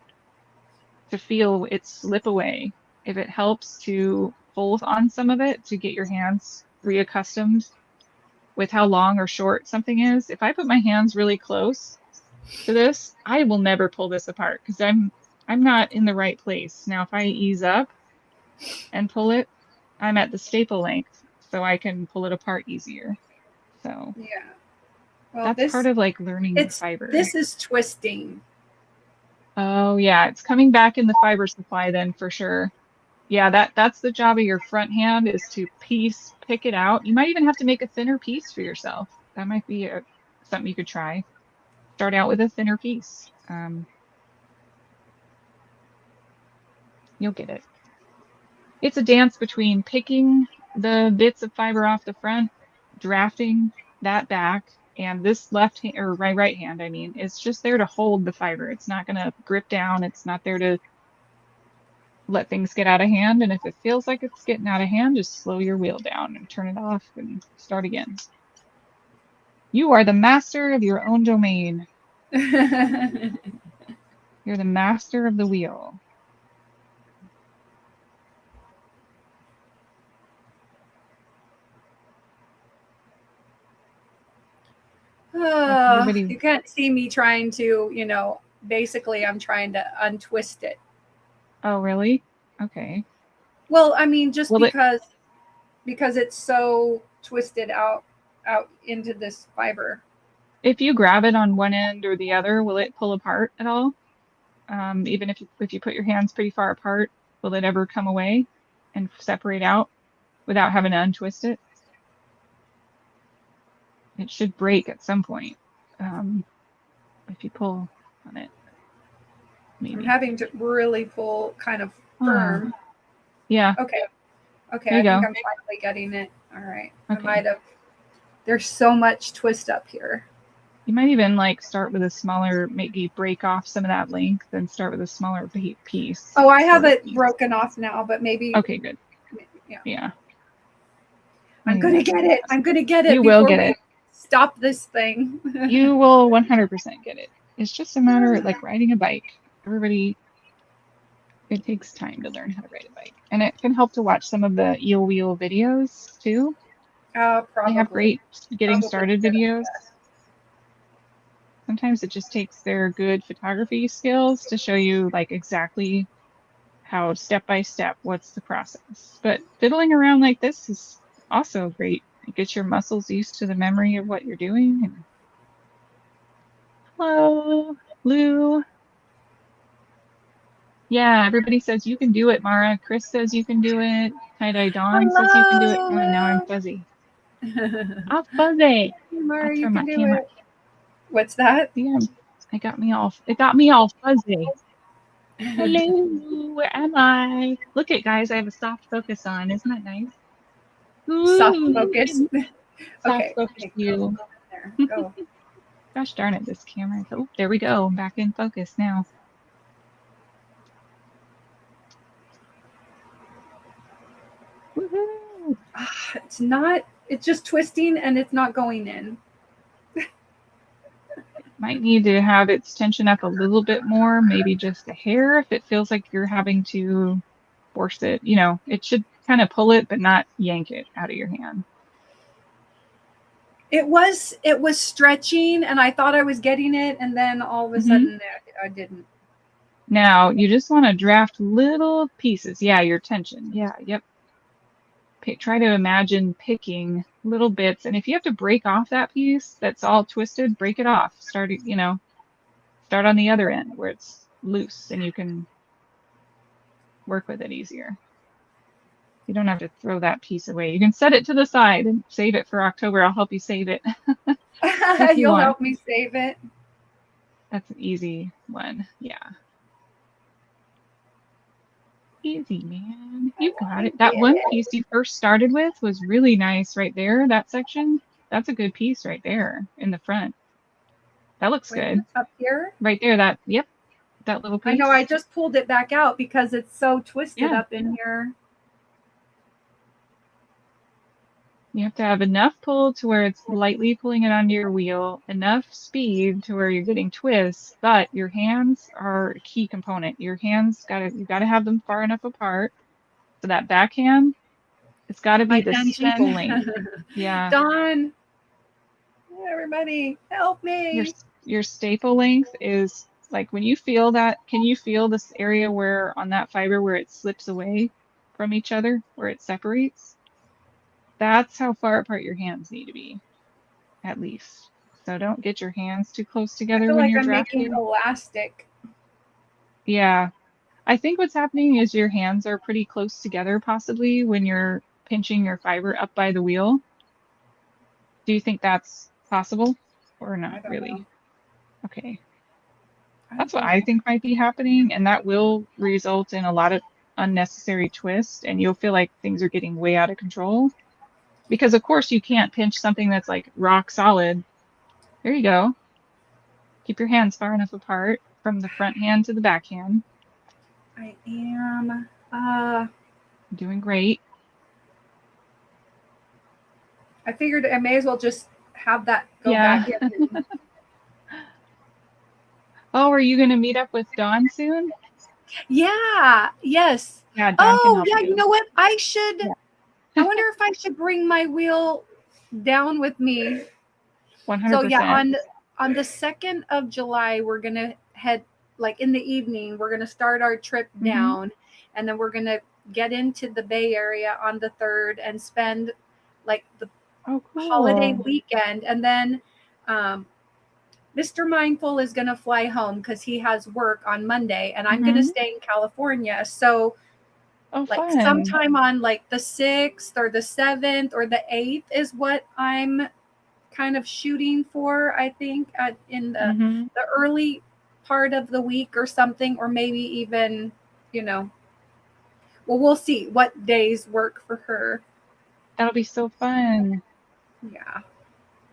to feel it slip away. If it helps to pull on some of it to get your hands reaccustomed with how long or short something is, if I put my hands really close to this, I will never pull this apart because I'm not in the right place. Now, if I ease up and pull it, I'm at the staple length, so I can pull it apart easier. So Yeah. Well, that's part of like learning fiber. this is twisting. Oh yeah, it's coming back in the fiber supply then for sure. Yeah, that's the job of your front hand is to pick it out. You might even have to make a thinner piece for yourself. That might be something you could try. Start out with a thinner piece. You'll get it. It's a dance between picking the bits of fiber off the front, drafting that back, and this left hand or right hand, I mean, it's just there to hold the fiber. It's not going to grip down. It's not there to let things get out of hand. And if it feels like it's getting out of hand, just slow your wheel down and turn it off and start again. You are the master of your own domain. You're the master of the wheel. You can't see me trying to, basically I'm trying to untwist it. Oh, really? Okay. Well, I mean, just because it's so twisted out into this fiber. If you grab it on one end or the other, will it pull apart at all? Even if you put your hands pretty far apart, will it ever come away and separate out without having to untwist it? It should break at some point if you pull on it. Maybe. I'm having to really pull kind of firm. Yeah. Okay. I go. think I'm finally getting it. All right. Okay. I might have. There's so much twist up here. You might even start with a smaller, maybe break off some of that length and start with a smaller piece. Oh, I have it broken off now, but maybe. Okay, good. Yeah. I'm going to get it. I'm going to get it. You will get it. Stop this thing. You will 100% get it. It's just a matter of like riding a bike. Everybody, it takes time to learn how to ride a bike. And it can help to watch some of the eel wheel videos too. Probably. They have great getting started videos. Sometimes it just takes their good photography skills to show you like exactly how step by step, what's the process. But fiddling around like this is also great. It gets your muscles used to the memory of what you're doing. And hello, Lou. Yeah, everybody says you can do it, Mara. Chris says you can do it. Tie-dye Dawn says you can do it. Oh, now I'm fuzzy. I'm fuzzy. Mara, you can do it. What's that? Yeah, it got me all fuzzy. Hello, where am I? Look at guys, I have a soft focus on. Isn't that nice? Ooh, soft focus. Soft focus you. There, go. Gosh darn it, this camera. Oh, there we go. I'm back in focus now. Woohoo! It's just twisting and it's not going in. Might need to have its tension up a little bit more, maybe just a hair if it feels like you're having to force it. It should kind of pull it, but not yank it out of your hand. It was stretching and I thought I was getting it, and then all of a sudden I didn't. Now you just want to draft little pieces. Yeah, your tension. Yeah, yep. Try to imagine picking little bits, and if you have to break off that piece that's all twisted, break it off. Start on the other end where it's loose and you can work with it easier. You don't have to throw that piece away. You can set it to the side and save it for October. I'll help you save it. You'll help me save it. That's an easy one. Yeah. Easy, man. You got it. That one piece you first started with was really nice right there. That section, that's a good piece right there in the front. That looks good. Up here? Right there, yep, that little piece. I know, I just pulled it back out because it's so twisted up in here. You have to have enough pull to where it's lightly pulling it onto your wheel, enough speed to where you're getting twists, but your hands are a key component. Your hands you gotta have them far enough apart. So that backhand, it's gotta be the staple length. Yeah. Dawn, everybody, help me. Your staple length is like when you feel that, can you feel this area where on that fiber where it slips away from each other, where it separates? That's how far apart your hands need to be, at least. So don't get your hands too close together when you're drafting. Making elastic. Yeah. I think what's happening is your hands are pretty close together, possibly, when you're pinching your fiber up by the wheel. Do you think that's possible or not really? Know. Okay. That's what I think might be happening, and that will result in a lot of unnecessary twists, and you'll feel like things are getting way out of control. Because, of course, you can't pinch something that's like rock solid. There you go. Keep your hands far enough apart from the front hand to the back hand. I am. Doing great. I figured I may as well just have that go Yeah. back in. Oh, are you going to meet up with Dawn soon? Yeah. Yes. Yeah, Dawn can Oh, help yeah. you. You know what? I should. Yeah. I wonder if I should bring my wheel down with me. So yeah, 100%. on the 2nd of July, we're gonna head like in the evening. We're gonna start our trip Mm-hmm. down, and then we're gonna get into the Bay Area on the 3rd and spend like the Oh, holiday cool. weekend, and then um, Mr. Mindful is gonna fly home because he has work on Monday, and I'm gonna Mm-hmm. stay in California. So Oh, like fun. sometime on like the 6th or the 7th or the 8th is what I'm kind of shooting for, I think, in Mm-hmm. the early part of the week or something, or maybe even, you know, well, we'll see what days work for her. That'll be so fun. Yeah.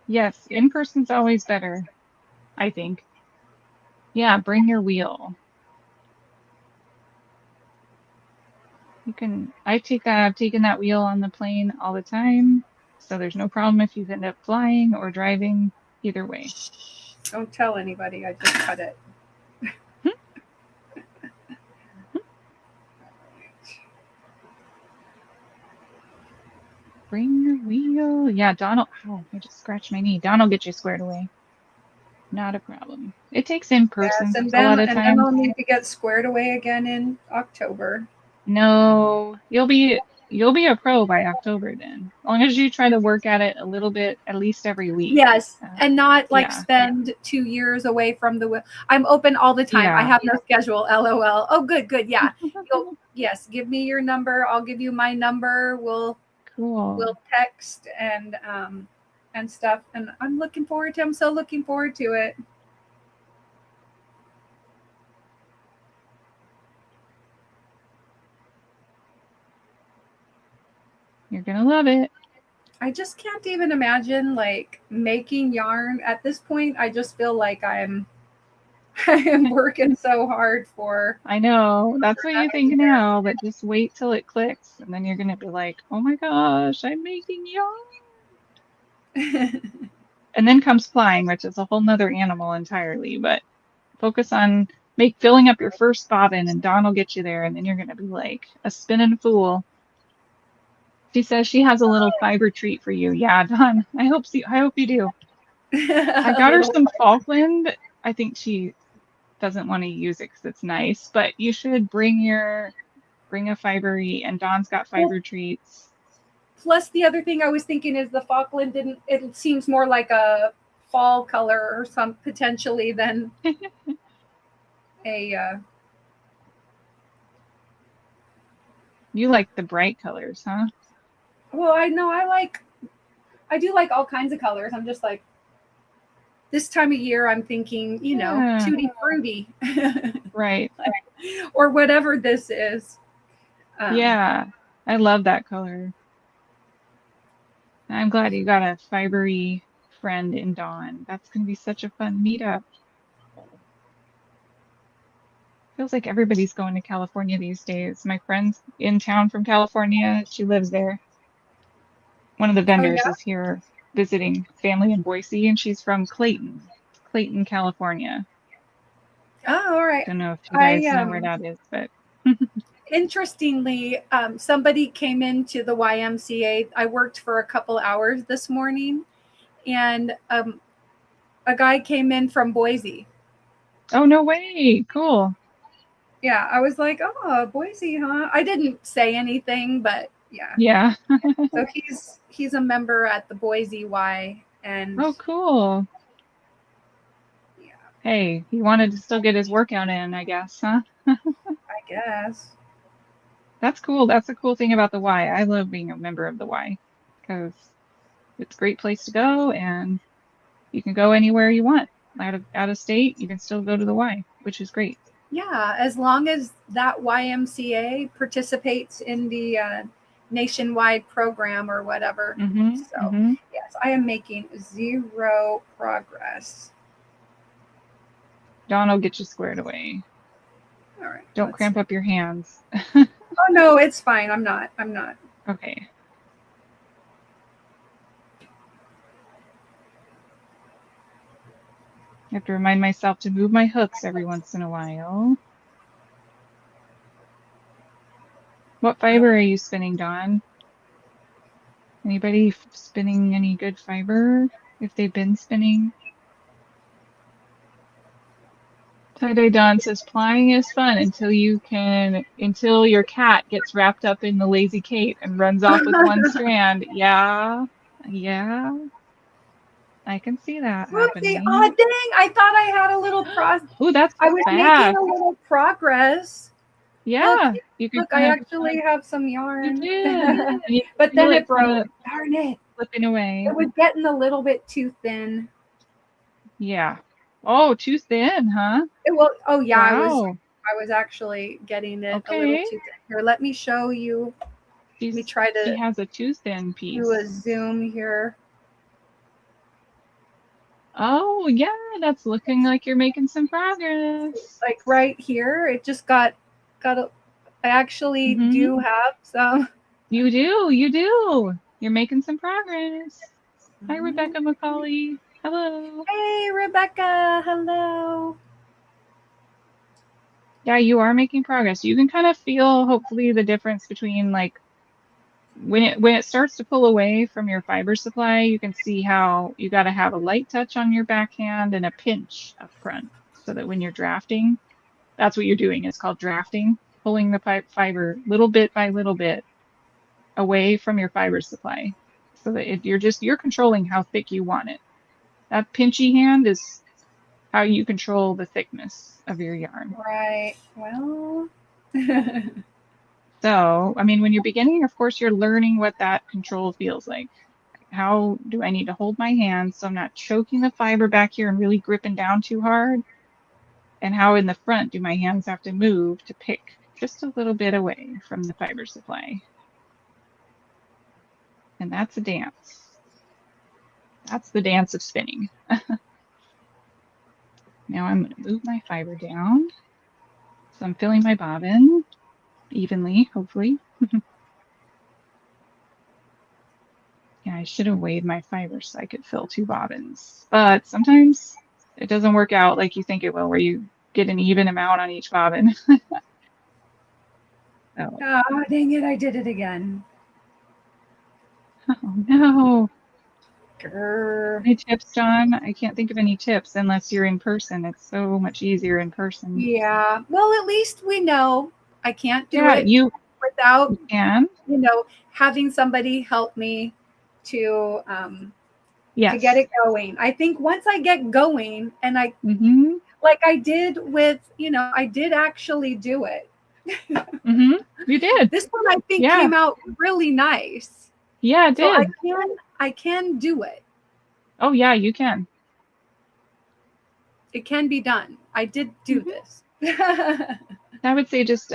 Yes, in person's always better, I think. Yeah, bring your wheel. I've taken that wheel on the plane all the time, so there's no problem if you end up flying or driving, either way. Shh, don't tell anybody. I just cut it. Bring your wheel. Yeah, oh, I just scratched my knee. Don will get you squared away. Not a problem. It takes in Yes, person a lot of and then times. I'll need to get squared away again in October. No, you'll be a pro by October then. As long as you try to work at it a little bit, at least every week. Yes, and not like Yeah, spend 2 years away from the. I'm open all the time. I yeah. have no schedule. LOL. Oh, good, good. Yeah. Yes, give me your number. I'll give you my number. We'll Cool. text and stuff. And I'm so looking forward to it. You're gonna love it. I just can't even imagine like making yarn at this point. I just feel like I am working so hard for. I know. That's what you think now, but just wait till it clicks, and then you're gonna be like, "Oh my gosh, I'm making yarn." And then comes flying, which is a whole nother animal entirely. But focus on filling up your first bobbin, and Dawn will get you there, and then you're gonna be like a spinning fool. She says she has a little fiber treat for you. Yeah, Dawn. I hope you do. I A got her little. some Falkland. I think she doesn't want to use it because it's nice, but you should bring a fibery, and Dawn's got Well, fiber treats. plus the other thing I was thinking is the Falkland didn't. It seems more like a fall color or some potentially than a. You like the bright colors, huh? Well, I know I do like all kinds of colors. I'm just like this time of year. I'm thinking, Yeah, tutti frutti, right. or whatever this is. Um, Yeah, I love that color. I'm glad you got a fibery friend in Dawn. That's going to be such a fun meetup. Feels like everybody's going to California these days. My friend's in town from California. She lives there. One of the oh vendors yeah. is here visiting family in Boise, and she's from Clayton, California. Oh, all right. Don't know if you I guys know where that is, but Interestingly, somebody came into the YMCA. I worked for a couple hours this morning, and a guy came in from Boise. oh, no way. Cool. Yeah, I was like, "Oh, Boise, huh?" I didn't say anything, but yeah. Yeah. So he's a member at the Boise Y, and Oh, cool. yeah, Hey, he wanted to still get his workout in, I guess, huh? I guess. That's cool. That's a cool thing about the Y. I love being a member of the Y because it's a great place to go and you can go anywhere you want. Out of state, you can still go to the Y, which is great. Yeah, as long as that YMCA participates in the nationwide program or whatever. Mm-hmm. So, Mm-hmm. yes, I am making zero progress. Dawn will get you squared away. All right. Don't Let's cramp see. up your hands. Oh no, it's fine. I'm not. Okay. I have to remind myself to move my hooks every once in a while. What fiber are you spinning, Dawn? Anybody spinning any good fiber? If they've been spinning? Tie-dye Dawn says plying is fun until your cat gets wrapped up in the lazy Kate and runs off with one strand. Yeah. Yeah. I can see that Oopsie. happening. Oh dang! I thought I had a little Oh, that's I was making fast. a little progress. Yeah. You could Look, I kind of actually have some yarn. You did. And you But feel then it kind broke. of Darn it. slipping away. It was getting a little bit too thin. Yeah. Oh, too thin, huh? Oh yeah, Wow. I was actually getting it a little Okay. too thin. Here, let me show you. Let me try She to has a too thin piece. do a zoom here. Oh, yeah, that's looking like you're making some progress. Like right here, it just got I actually do have some. You do. You're making some progress. Hi, Rebecca McCauley. Hello. Hey, Rebecca. Hello. Yeah, you are making progress. You can kind of feel, hopefully, the difference between like when it starts to pull away from your fiber supply, you can see how you got to have a light touch on your backhand and a pinch up front so that when you're drafting, that's what you're doing. It's called drafting, pulling the fiber little bit by little bit away from your fiber supply so that you're controlling how thick you want it. That pinchy hand is how you control the thickness of your yarn. Right. Well. So, I mean, when you're beginning, of course, you're learning what that control feels like. How do I need to hold my hand so I'm not choking the fiber back here and really gripping down too hard? And how in the front do my hands have to move to pick just a little bit away from the fiber supply? And that's a dance. That's the dance of spinning. Now I'm going to move my fiber down. So I'm filling my bobbin evenly, hopefully. Yeah, I should have weighed my fiber so I could fill 2 bobbins. But sometimes it doesn't work out like you think it will, where you get an even amount on each bobbin. Oh. Oh, dang it, I did it again. Oh no. Grr. Any tips, John? I can't think of any tips unless you're in person. It's so much easier in person. Yeah. Well, at least we know I can't do it without, can. having somebody help me to Yes. to get it going. I think once I get going and like I did with, I did actually do it. You did. This one I think came out really nice. Yeah, it did. So I can do it. Oh yeah, you can. It can be done. I did do this. I would say just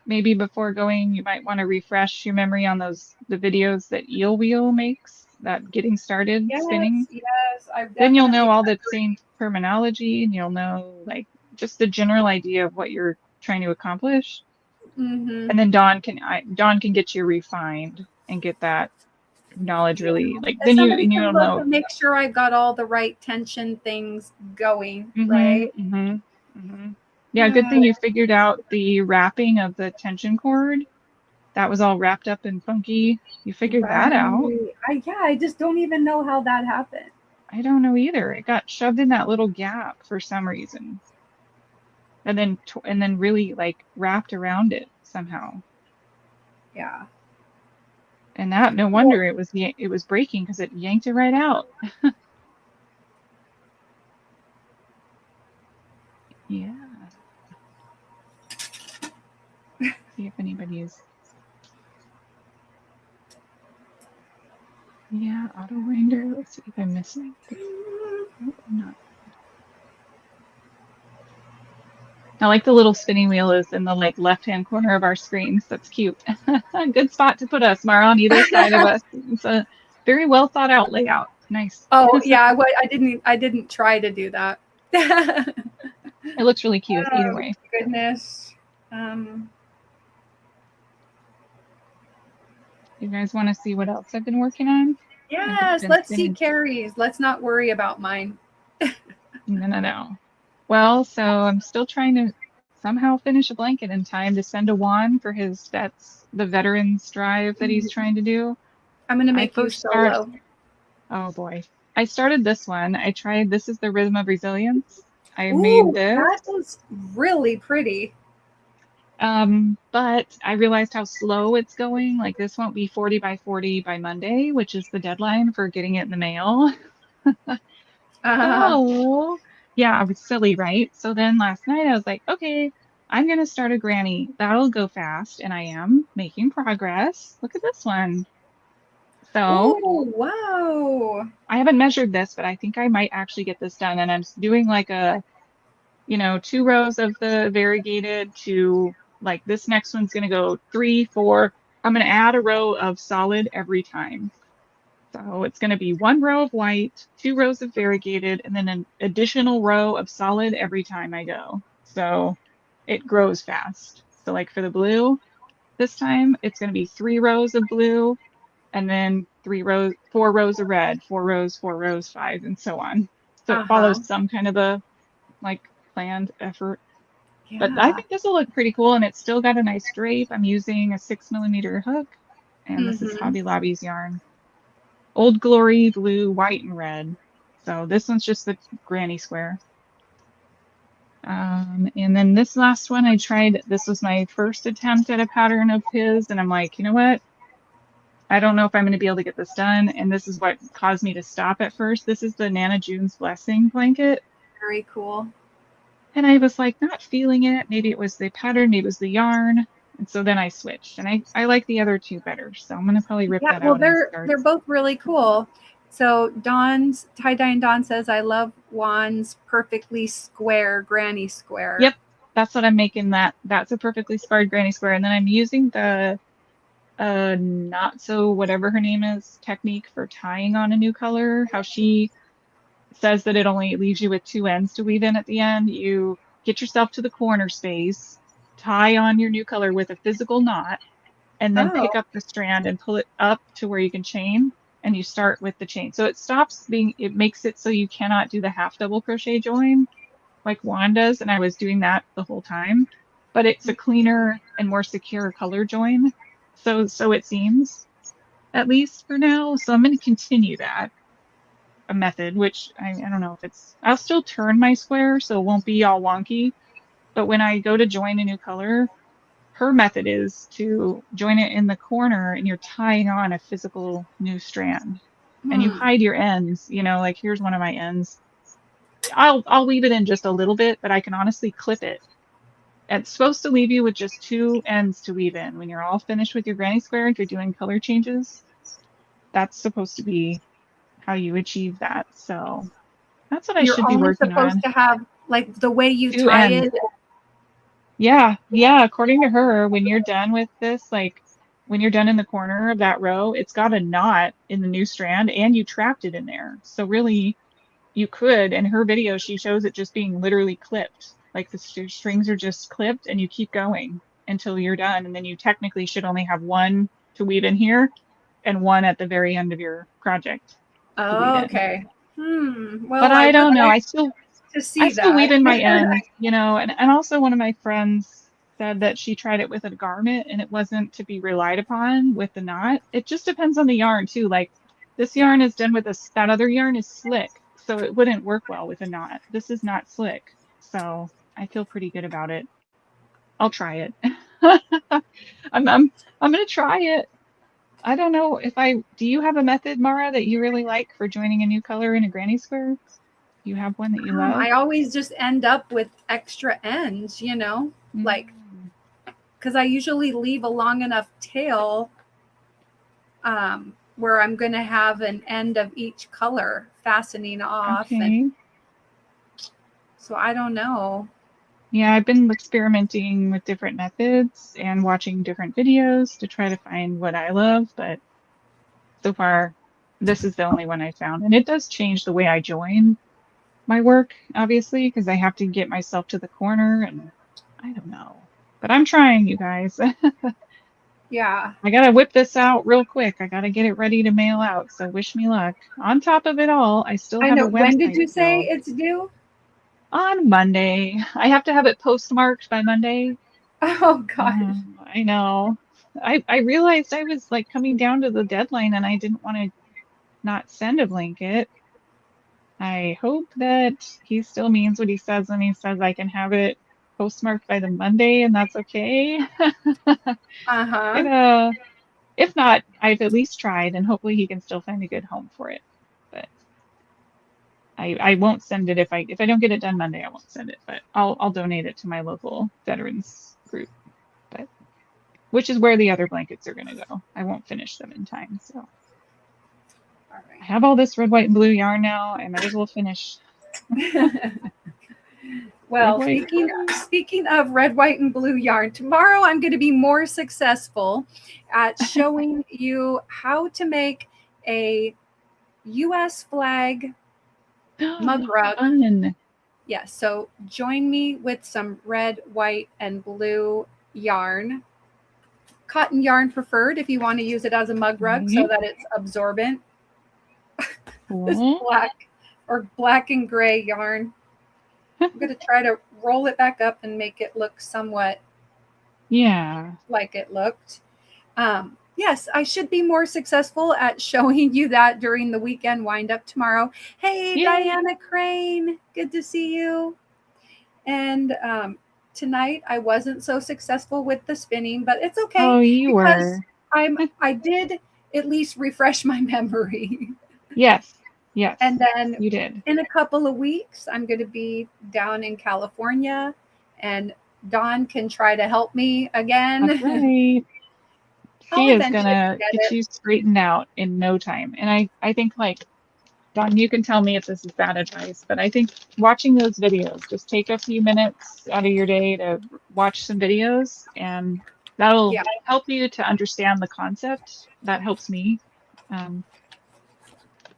maybe before going, you might want to refresh your memory on the videos that Eel Wheel makes, that getting started spinning. Yes, then you'll know all the same terminology, and you'll know like just the general idea of what you're trying to accomplish. And then Dawn can get you refined and get that knowledge really like. Then you'll know to make sure I've got all the right tension things going, right? Yeah, good thing you figured out the wrapping of the tension cord. That was all wrapped up and funky. You figured that out. I just don't even know how that happened. I don't know either. It got shoved in that little gap for some reason. And then really like wrapped around it somehow. Yeah. And that, no wonder it was breaking, because it yanked it right out. Yeah. See if anybody is. Yeah, auto winder. Let's see if I'm missing. Nope, I'm not. I like the little spinning wheel is in the like left-hand corner of our screens. That's cute. Good spot to put us, Mara, on either side of us. It's a very well thought out layout. Nice. Oh yeah, I didn't try to do that. It looks really cute either way. Goodness. Um, You guys want to see what else I've been working on? yes, let's see Kari's. Let's not worry about mine. No. Well, so I'm still trying to somehow finish a blanket in time to send to Juan for his the veterans drive that he's trying to do. I'm going to I make you first start. solo. Oh boy. I started this one. This is the Rhythm of Resilience. I made Ooh, this. that is really pretty. But I realized how slow it's going. Like this won't be 40 by 40 by Monday, which is the deadline for getting it in the mail. So, yeah, I was silly, right? So then last night I was like, okay, I'm going to start a granny. That'll go fast. And I am making progress. Look at this one. So, oh, wow. I haven't measured this, but I think I might actually get this done. And I'm doing like a, 2 rows of the variegated to like this next one's going to go 3, 4. I'm going to add a row of solid every time. So it's going to be 1 row of white, 2 rows of variegated, and then an additional row of solid every time I go. So it grows fast. So like for the blue, this time it's going to be 3 rows of blue, and then 4 rows of red, 4 rows, 4 rows, 5, and so on. So it follows some kind of a like planned effort. But I Yeah. think this will look pretty cool, and it's still got a nice drape. I'm using a 6mm hook, and this is Hobby Lobby's yarn. Old Glory, blue, white, and red. So this one's just the granny square. And then this last one I tried, this was my first attempt at a pattern of his, and I'm like, you know what? I don't know if I'm going to be able to get this done. And this is what caused me to stop at first. This is the Nana June's Blessing blanket. Very cool. And I was like not feeling it. Maybe it was the pattern, maybe it was the yarn. And so then I switched, and I like the other 2 better. So I'm gonna probably rip that out. They're both really cool. So Dawn's tie-dye and Dawn says, I love Juan's perfectly square granny square. Yep, that's what I'm making. That's a perfectly squared granny square. And then I'm using the not so whatever her name is technique for tying on a new color. How she says that it only leaves you with 2 ends to weave in at the end. You get yourself to the corner space, tie on your new color with a physical knot, and then pick up the strand and pull it up to where you can chain, and you start with the chain. So it makes it so you cannot do the half double crochet join like Juan does, and I was doing that the whole time, but it's a cleaner and more secure color join. So it seems, at least for now. So I'm going to continue that a method, which I don't know if I'll still turn my square so it won't be all wonky, but when I go to join a new color, her method is to join it in the corner, and you're tying on a physical new strand, and you hide your ends. Like here's one of my ends. I'll weave it in just a little bit, but I can honestly clip it. It's supposed to leave you with just 2 ends to weave in when you're all finished with your granny square. If you're doing color changes, that's supposed to be how you achieve that. So that's what I should be working on. You're supposed to have like the way you 2 tie ends. it. Yeah. According to her, when you're done with this, like when you're done in the corner of that row, it's got a knot in the new strand, and you trapped it in there. So really, you could. In her video, she shows it just being literally clipped. Like the strings are just clipped, and you keep going until you're done. And then you technically should only have 1 to weave in here and 1 at the very end of your project. Oh, okay. Well, but I don't know. I still weave in my ends, and also one of my friends said that she tried it with a garment and it wasn't to be relied upon with the knot. It just depends on the yarn too. Like this yarn is done with that other yarn is slick, so it wouldn't work well with a knot. This is not slick, so I feel pretty good about it. I'll try it. I'm gonna try it. I don't know do you have a method, Mara, that you really like for joining a new color in a granny square? Do you have one that you love? I always just end up with extra ends, like, because I usually leave a long enough tail where I'm going to have an end of each color fastening off. Okay. And so I don't know. Yeah, I've been experimenting with different methods and watching different videos to try to find what I love, but so far this is the only one I found. And it does change the way I join my work, obviously, because I have to get myself to the corner, and I don't know. But I'm trying, you guys. Yeah. I gotta whip this out real quick. I gotta get it ready to mail out. So wish me luck. On top of it all, I still I have know. a When did website you say build it's due? on Monday. I have to have it postmarked by Monday. Oh gosh. I know. I realized I was like coming down to the deadline and I didn't want to not send a blanket. I hope that he still means what he says when he says I can have it postmarked by the Monday and that's okay. Uh-huh. It, if not, I've at least tried and hopefully he can still find a good home for it. But I won't send it if I don't get it done Monday, I won't send it, but I'll donate it to my local veterans group. But which is where the other blankets are gonna go. I won't finish them in time, so All I have all this red, white, and blue yarn now. I might as well finish. right. Red, Well, white, speaking of red, white, and blue yarn, tomorrow I'm going to be more successful at showing you how to make a US flag mug rug. fun. Yes, so join me with some red, white, and blue yarn. Cotton yarn preferred if you want to use it as a mug rug so Okay, that it's absorbent. This cool. black and gray yarn. I'm going to try to roll it back up and make it look somewhat Yeah. like it looked. Yes, I should be more successful at showing you that during the weekend wind up tomorrow. Hey, Yay. Diana Crane, good to see you. And tonight I wasn't so successful with the spinning, but it's okay Oh, you because were. I did at least refresh my memory. Yes. Yes. And then You did. in a couple of weeks, I'm going to be down in California, and Dawn can try to help me again. That's right. I'll She is eventually gonna get get it. you straightened out in no time. And I think like Dawn, you can tell me if this is bad advice, but I think watching those videos, just take a few minutes out of your day to watch some videos, and that'll Yeah, help you to understand the concept. That helps me. Um,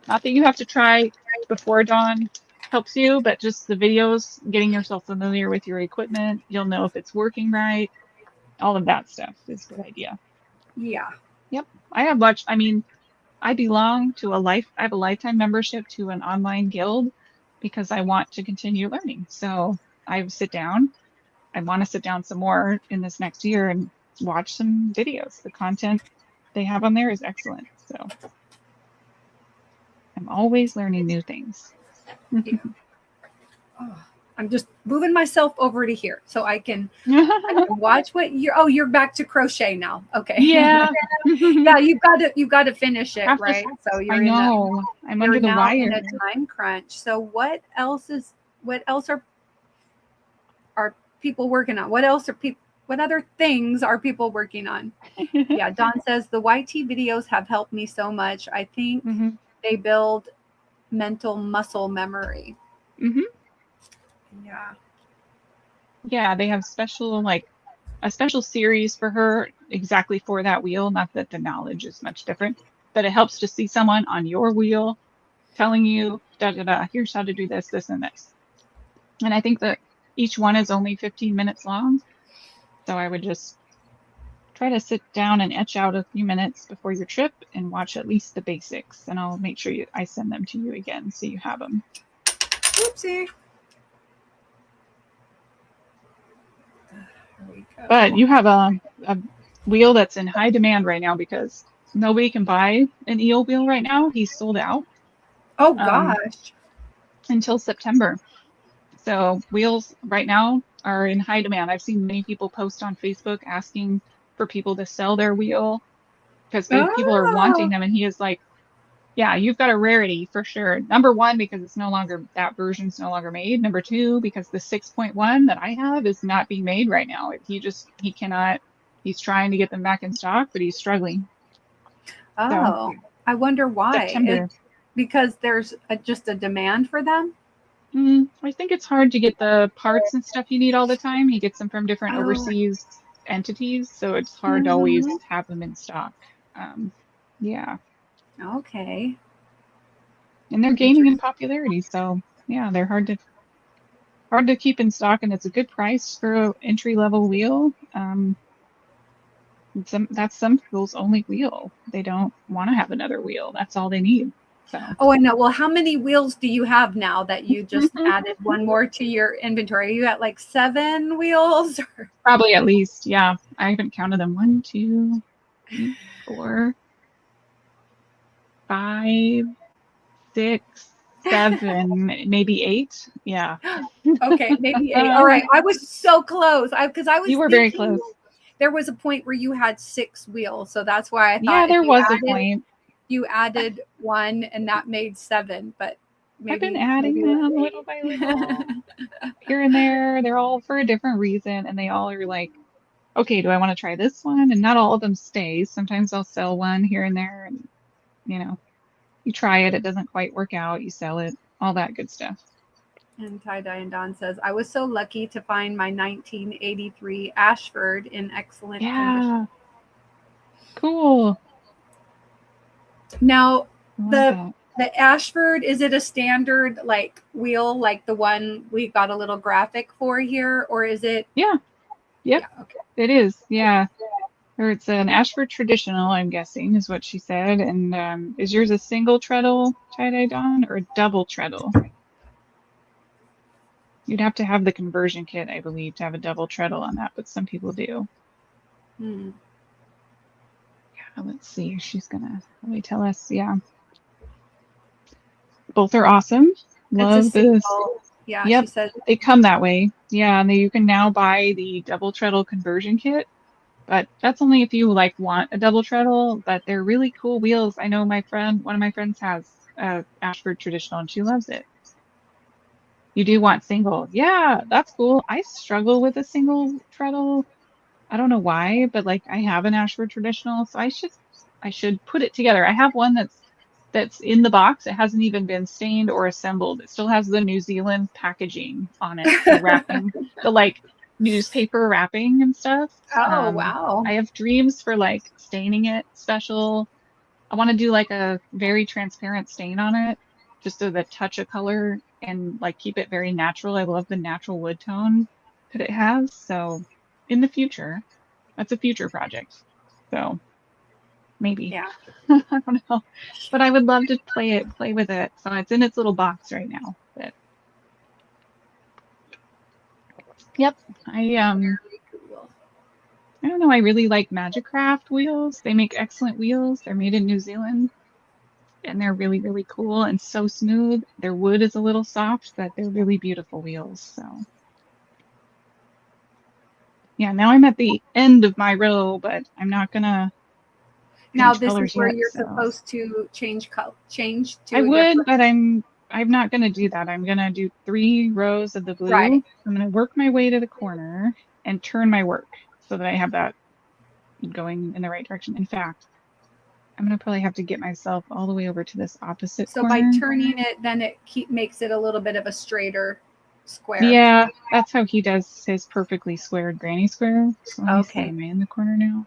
Not that you have to try before Dawn helps you, but just the videos, getting yourself familiar with your equipment, you'll know if it's working right. All of that stuff is a good idea. yeah. Yep. I mean, I have a lifetime membership to an online guild because I want to continue learning. So I want to sit down some more in this next year and watch some videos. The content they have on there is excellent. So I'm always learning new things. Yeah. Oh, I'm just moving myself over to here so I can watch what you're back to crochet now. Okay. Yeah. Yeah, you've got to finish it, Have to, right? So I know. I'm you're under the now in wire. a time crunch. So what else are people working on? What other things are people working on? Yeah, Don says the YT videos have helped me so much. I think Hmm. they build mental muscle memory. Hmm. Yeah. Yeah, they have a special series for her exactly for that wheel. Not that the knowledge is much different, but it helps to see someone on your wheel telling you, da da da, here's how to do this, this, and this. And I think that each one is only 15 minutes long. So I would just try to sit down and etch out a few minutes before your trip and watch at least the basics. And I'll make sure I send them to you again so you have them. Oopsie. But you have a wheel that's in high demand right now because nobody can buy an eel wheel right now. He's sold out Oh um, gosh. until September. So wheels right now are in high demand. I've seen many people post on Facebook asking for people to sell their wheel because people are wanting Oh, them. And he is like, yeah, you've got a rarity for sure. Number one, because it's no longer, that version's no longer made. Number two, because the 6.1 that I have is not being made right now. He cannot, he's trying to get them back in stock, but he's struggling. So oh. I wonder why. September. Because there's just a demand for them. I think it's hard to get the parts and stuff you need all the time. He gets them from different Oh. overseas entities, so it's hard to always Mhm. have them in stock. Yeah, Okay. and they're gaining in Interesting. popularity, so yeah, they're hard to hard to keep in stock, and it's a good price for an entry-level wheel. That's some people's only wheel. They don't want to have another wheel. That's all they need. So. Oh, I know. Well, how many wheels do you have now that you just added one more to your inventory? Are you at like 7 wheels? Probably at least, yeah. I haven't counted them. 1, 2, 3, 4, 5, 6, 7, maybe 8. Yeah. Okay, maybe 8. All right. I was so close. Because I was You were very close. There was a point where you had 6 wheels, so that's why I thought. Yeah, there was a point. You added 1, and that made 7. But maybe I've been adding them little by little, here and there. They're all for a different reason, and they all are like, okay, do I want to try this one? And not all of them stay. Sometimes I'll sell one here and there, and you try it, it doesn't quite work out, you sell it, all that good stuff. And Tie-Dye and Dawn says, I was so lucky to find my 1983 Ashford in excellent condition. Cool. Now, the Ashford, is it a standard like wheel, like the one we got a little graphic for here, or is it? Yeah. Yep. Yeah, okay. It is. Yeah. Or it's an Ashford traditional, I'm guessing, is what she said. And is yours a single treadle, Tie-Dye Dawn, or a double treadle? You'd have to have the conversion kit, I believe, to have a double treadle on that, but some people do. Yeah, let's see. She's gonna really tell us. Yeah. Both are awesome. Love this. Yeah, yep. She says they come that way. Yeah, and you can now buy the double treadle conversion kit, but that's only if you like want a double treadle. But they're really cool wheels. I know one of my friends has a Ashford traditional, and she loves it. You do want single. Yeah, that's cool. I struggle with a single treadle. I don't know why, but like I have an Ashford traditional, so I should put it together. I have one that's in the box. It hasn't even been stained or assembled. It still has the New Zealand packaging on it, the wrapping, the like newspaper wrapping and stuff. Oh, wow. I have dreams for like staining it special. I want to do like a very transparent stain on it, just so the touch of color and like keep it very natural. I love the natural wood tone that it has. So in the future, that's a future project. So maybe. Yeah. I don't know. But I would love to play with it. So it's in its little box right now. But yep. I don't know. I really like Magic Craft wheels. They make excellent wheels. They're made in New Zealand. And they're really, really cool and so smooth. Their wood is a little soft, but they're really beautiful wheels. So yeah, now I'm at the end of my row, but I'm not gonna. Now this is where you're supposed to change to. I would, but I'm not gonna do that. I'm gonna do 3 rows of the blue. Right. I'm gonna work my way to the corner and turn my work so that I have that going in the right direction. In fact, I'm gonna probably have to get myself all the way over to this opposite corner. So by turning it, then it makes it a little bit of a straighter square. Yeah, that's how he does his perfectly squared granny square. So let me see, am I in the corner now?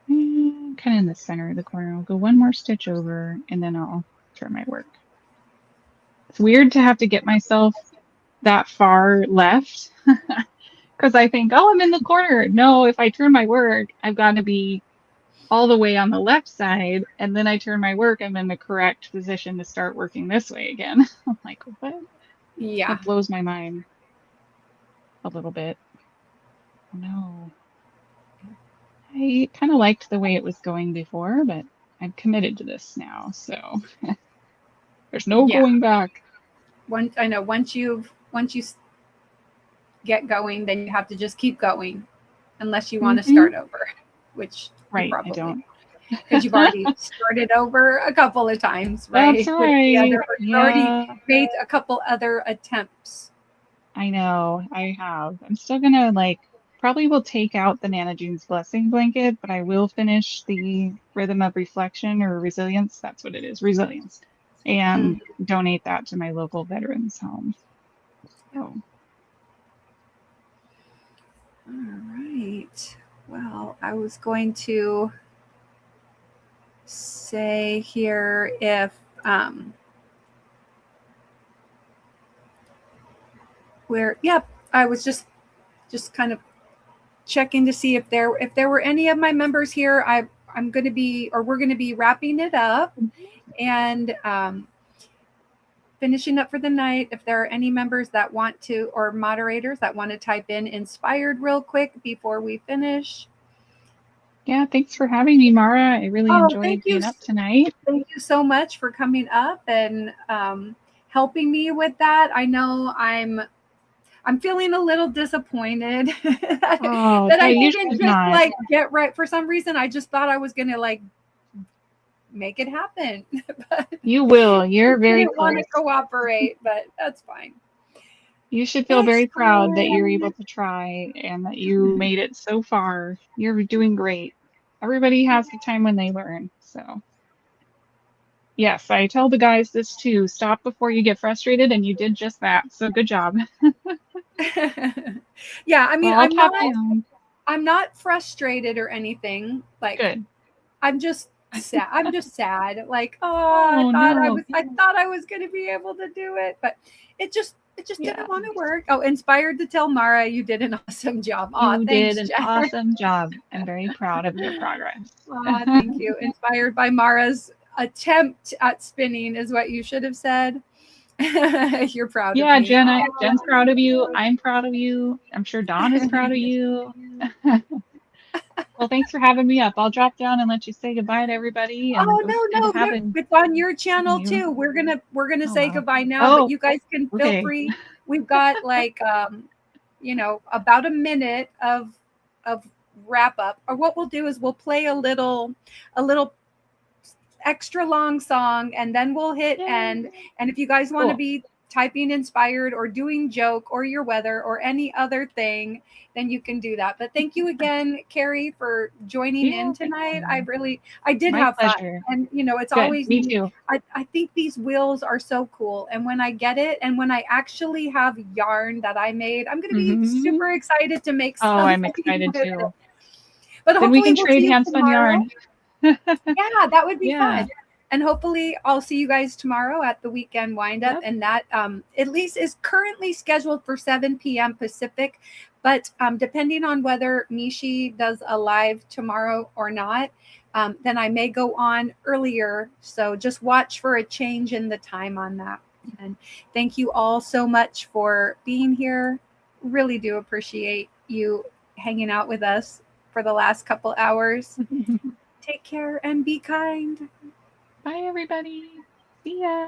Kind of in the center of the corner. I'll go 1 more stitch over, and then I'll turn my work. It's weird to have to get myself that far left because I think, oh, I'm in the corner. No, if I turn my work, I've got to be all the way on the left side, and then I turn my work, I'm in the correct position to start working this way again. I'm like, what? Yeah. It blows my mind a little bit. Oh, no. I kind of liked the way it was going before, but I'm committed to this now, so there's no going back. I know once you get going, then you have to just keep going, unless you want to start over, which right, you probably I don't. Because you've already started over a couple of times, right? That's right. You've already made a couple other attempts. I know, I have. I'm still gonna probably will take out the Nana June's Blessing blanket, but I will finish the Rhythm of Reflection or Resilience. That's what it is, Resilience, and donate that to my local veterans home. So. All right. Well, I was going to say here if I was just kind of checking to see if there were any of my members here. We're going to be wrapping it up and finishing up for the night. If there are any members that want to, or moderators that want to type in inspired real quick before we finish. Yeah, thanks for having me, Mara. I really enjoyed being up tonight. Thank you so much for coming up and helping me with that. I know I'm feeling a little disappointed that I didn't just get right. For some reason, I just thought I was going to make it happen. But you will. You're very close. Want to cooperate, but that's fine. You should feel very proud that you're able to try and that you made it so far. You're doing great. Everybody has the time when they learn. So yes, I tell the guys this too. Stop before you get frustrated, and you did just that. So good job. Yeah, I mean, I'm not frustrated or anything. Good. I'm just sad. I thought I was going to be able to do it, but it just didn't want to work. Oh, inspired to tell Mara you did an awesome job. You did an awesome job. I'm very proud of your progress. Thank you. Inspired by Mara's attempt at spinning is what you should have said. You're proud of me. Yeah, Jen's proud of you. I'm proud of you. I'm sure Dawn is proud of you. Well, thanks for having me up. I'll drop down and let you say goodbye to everybody. And no. It's on your channel too. We're gonna say goodbye now, but you guys can feel free. We've got about a minute of wrap up. Or what we'll do is we'll play a little extra long song, and then we'll hit end. And if you guys want to be typing inspired or doing joke or your weather or any other thing, then you can do that. But thank you again, Kari, for joining in tonight. I did have fun. And it's good. Always me too. I think these wheels are so cool. And when I get it, and when I actually have yarn that I made, I'm gonna be super excited to make something. Oh, I'm excited too. But then we can trade hand-spun yarn. Yeah, that would be fun. And hopefully I'll see you guys tomorrow at the weekend windup. And that at least is currently scheduled for 7 p.m. Pacific. But depending on whether Mishi does a live tomorrow or not, then I may go on earlier. So just watch for a change in the time on that. And thank you all so much for being here. Really do appreciate you hanging out with us for the last couple hours. Take care and be kind. Bye, everybody. See ya.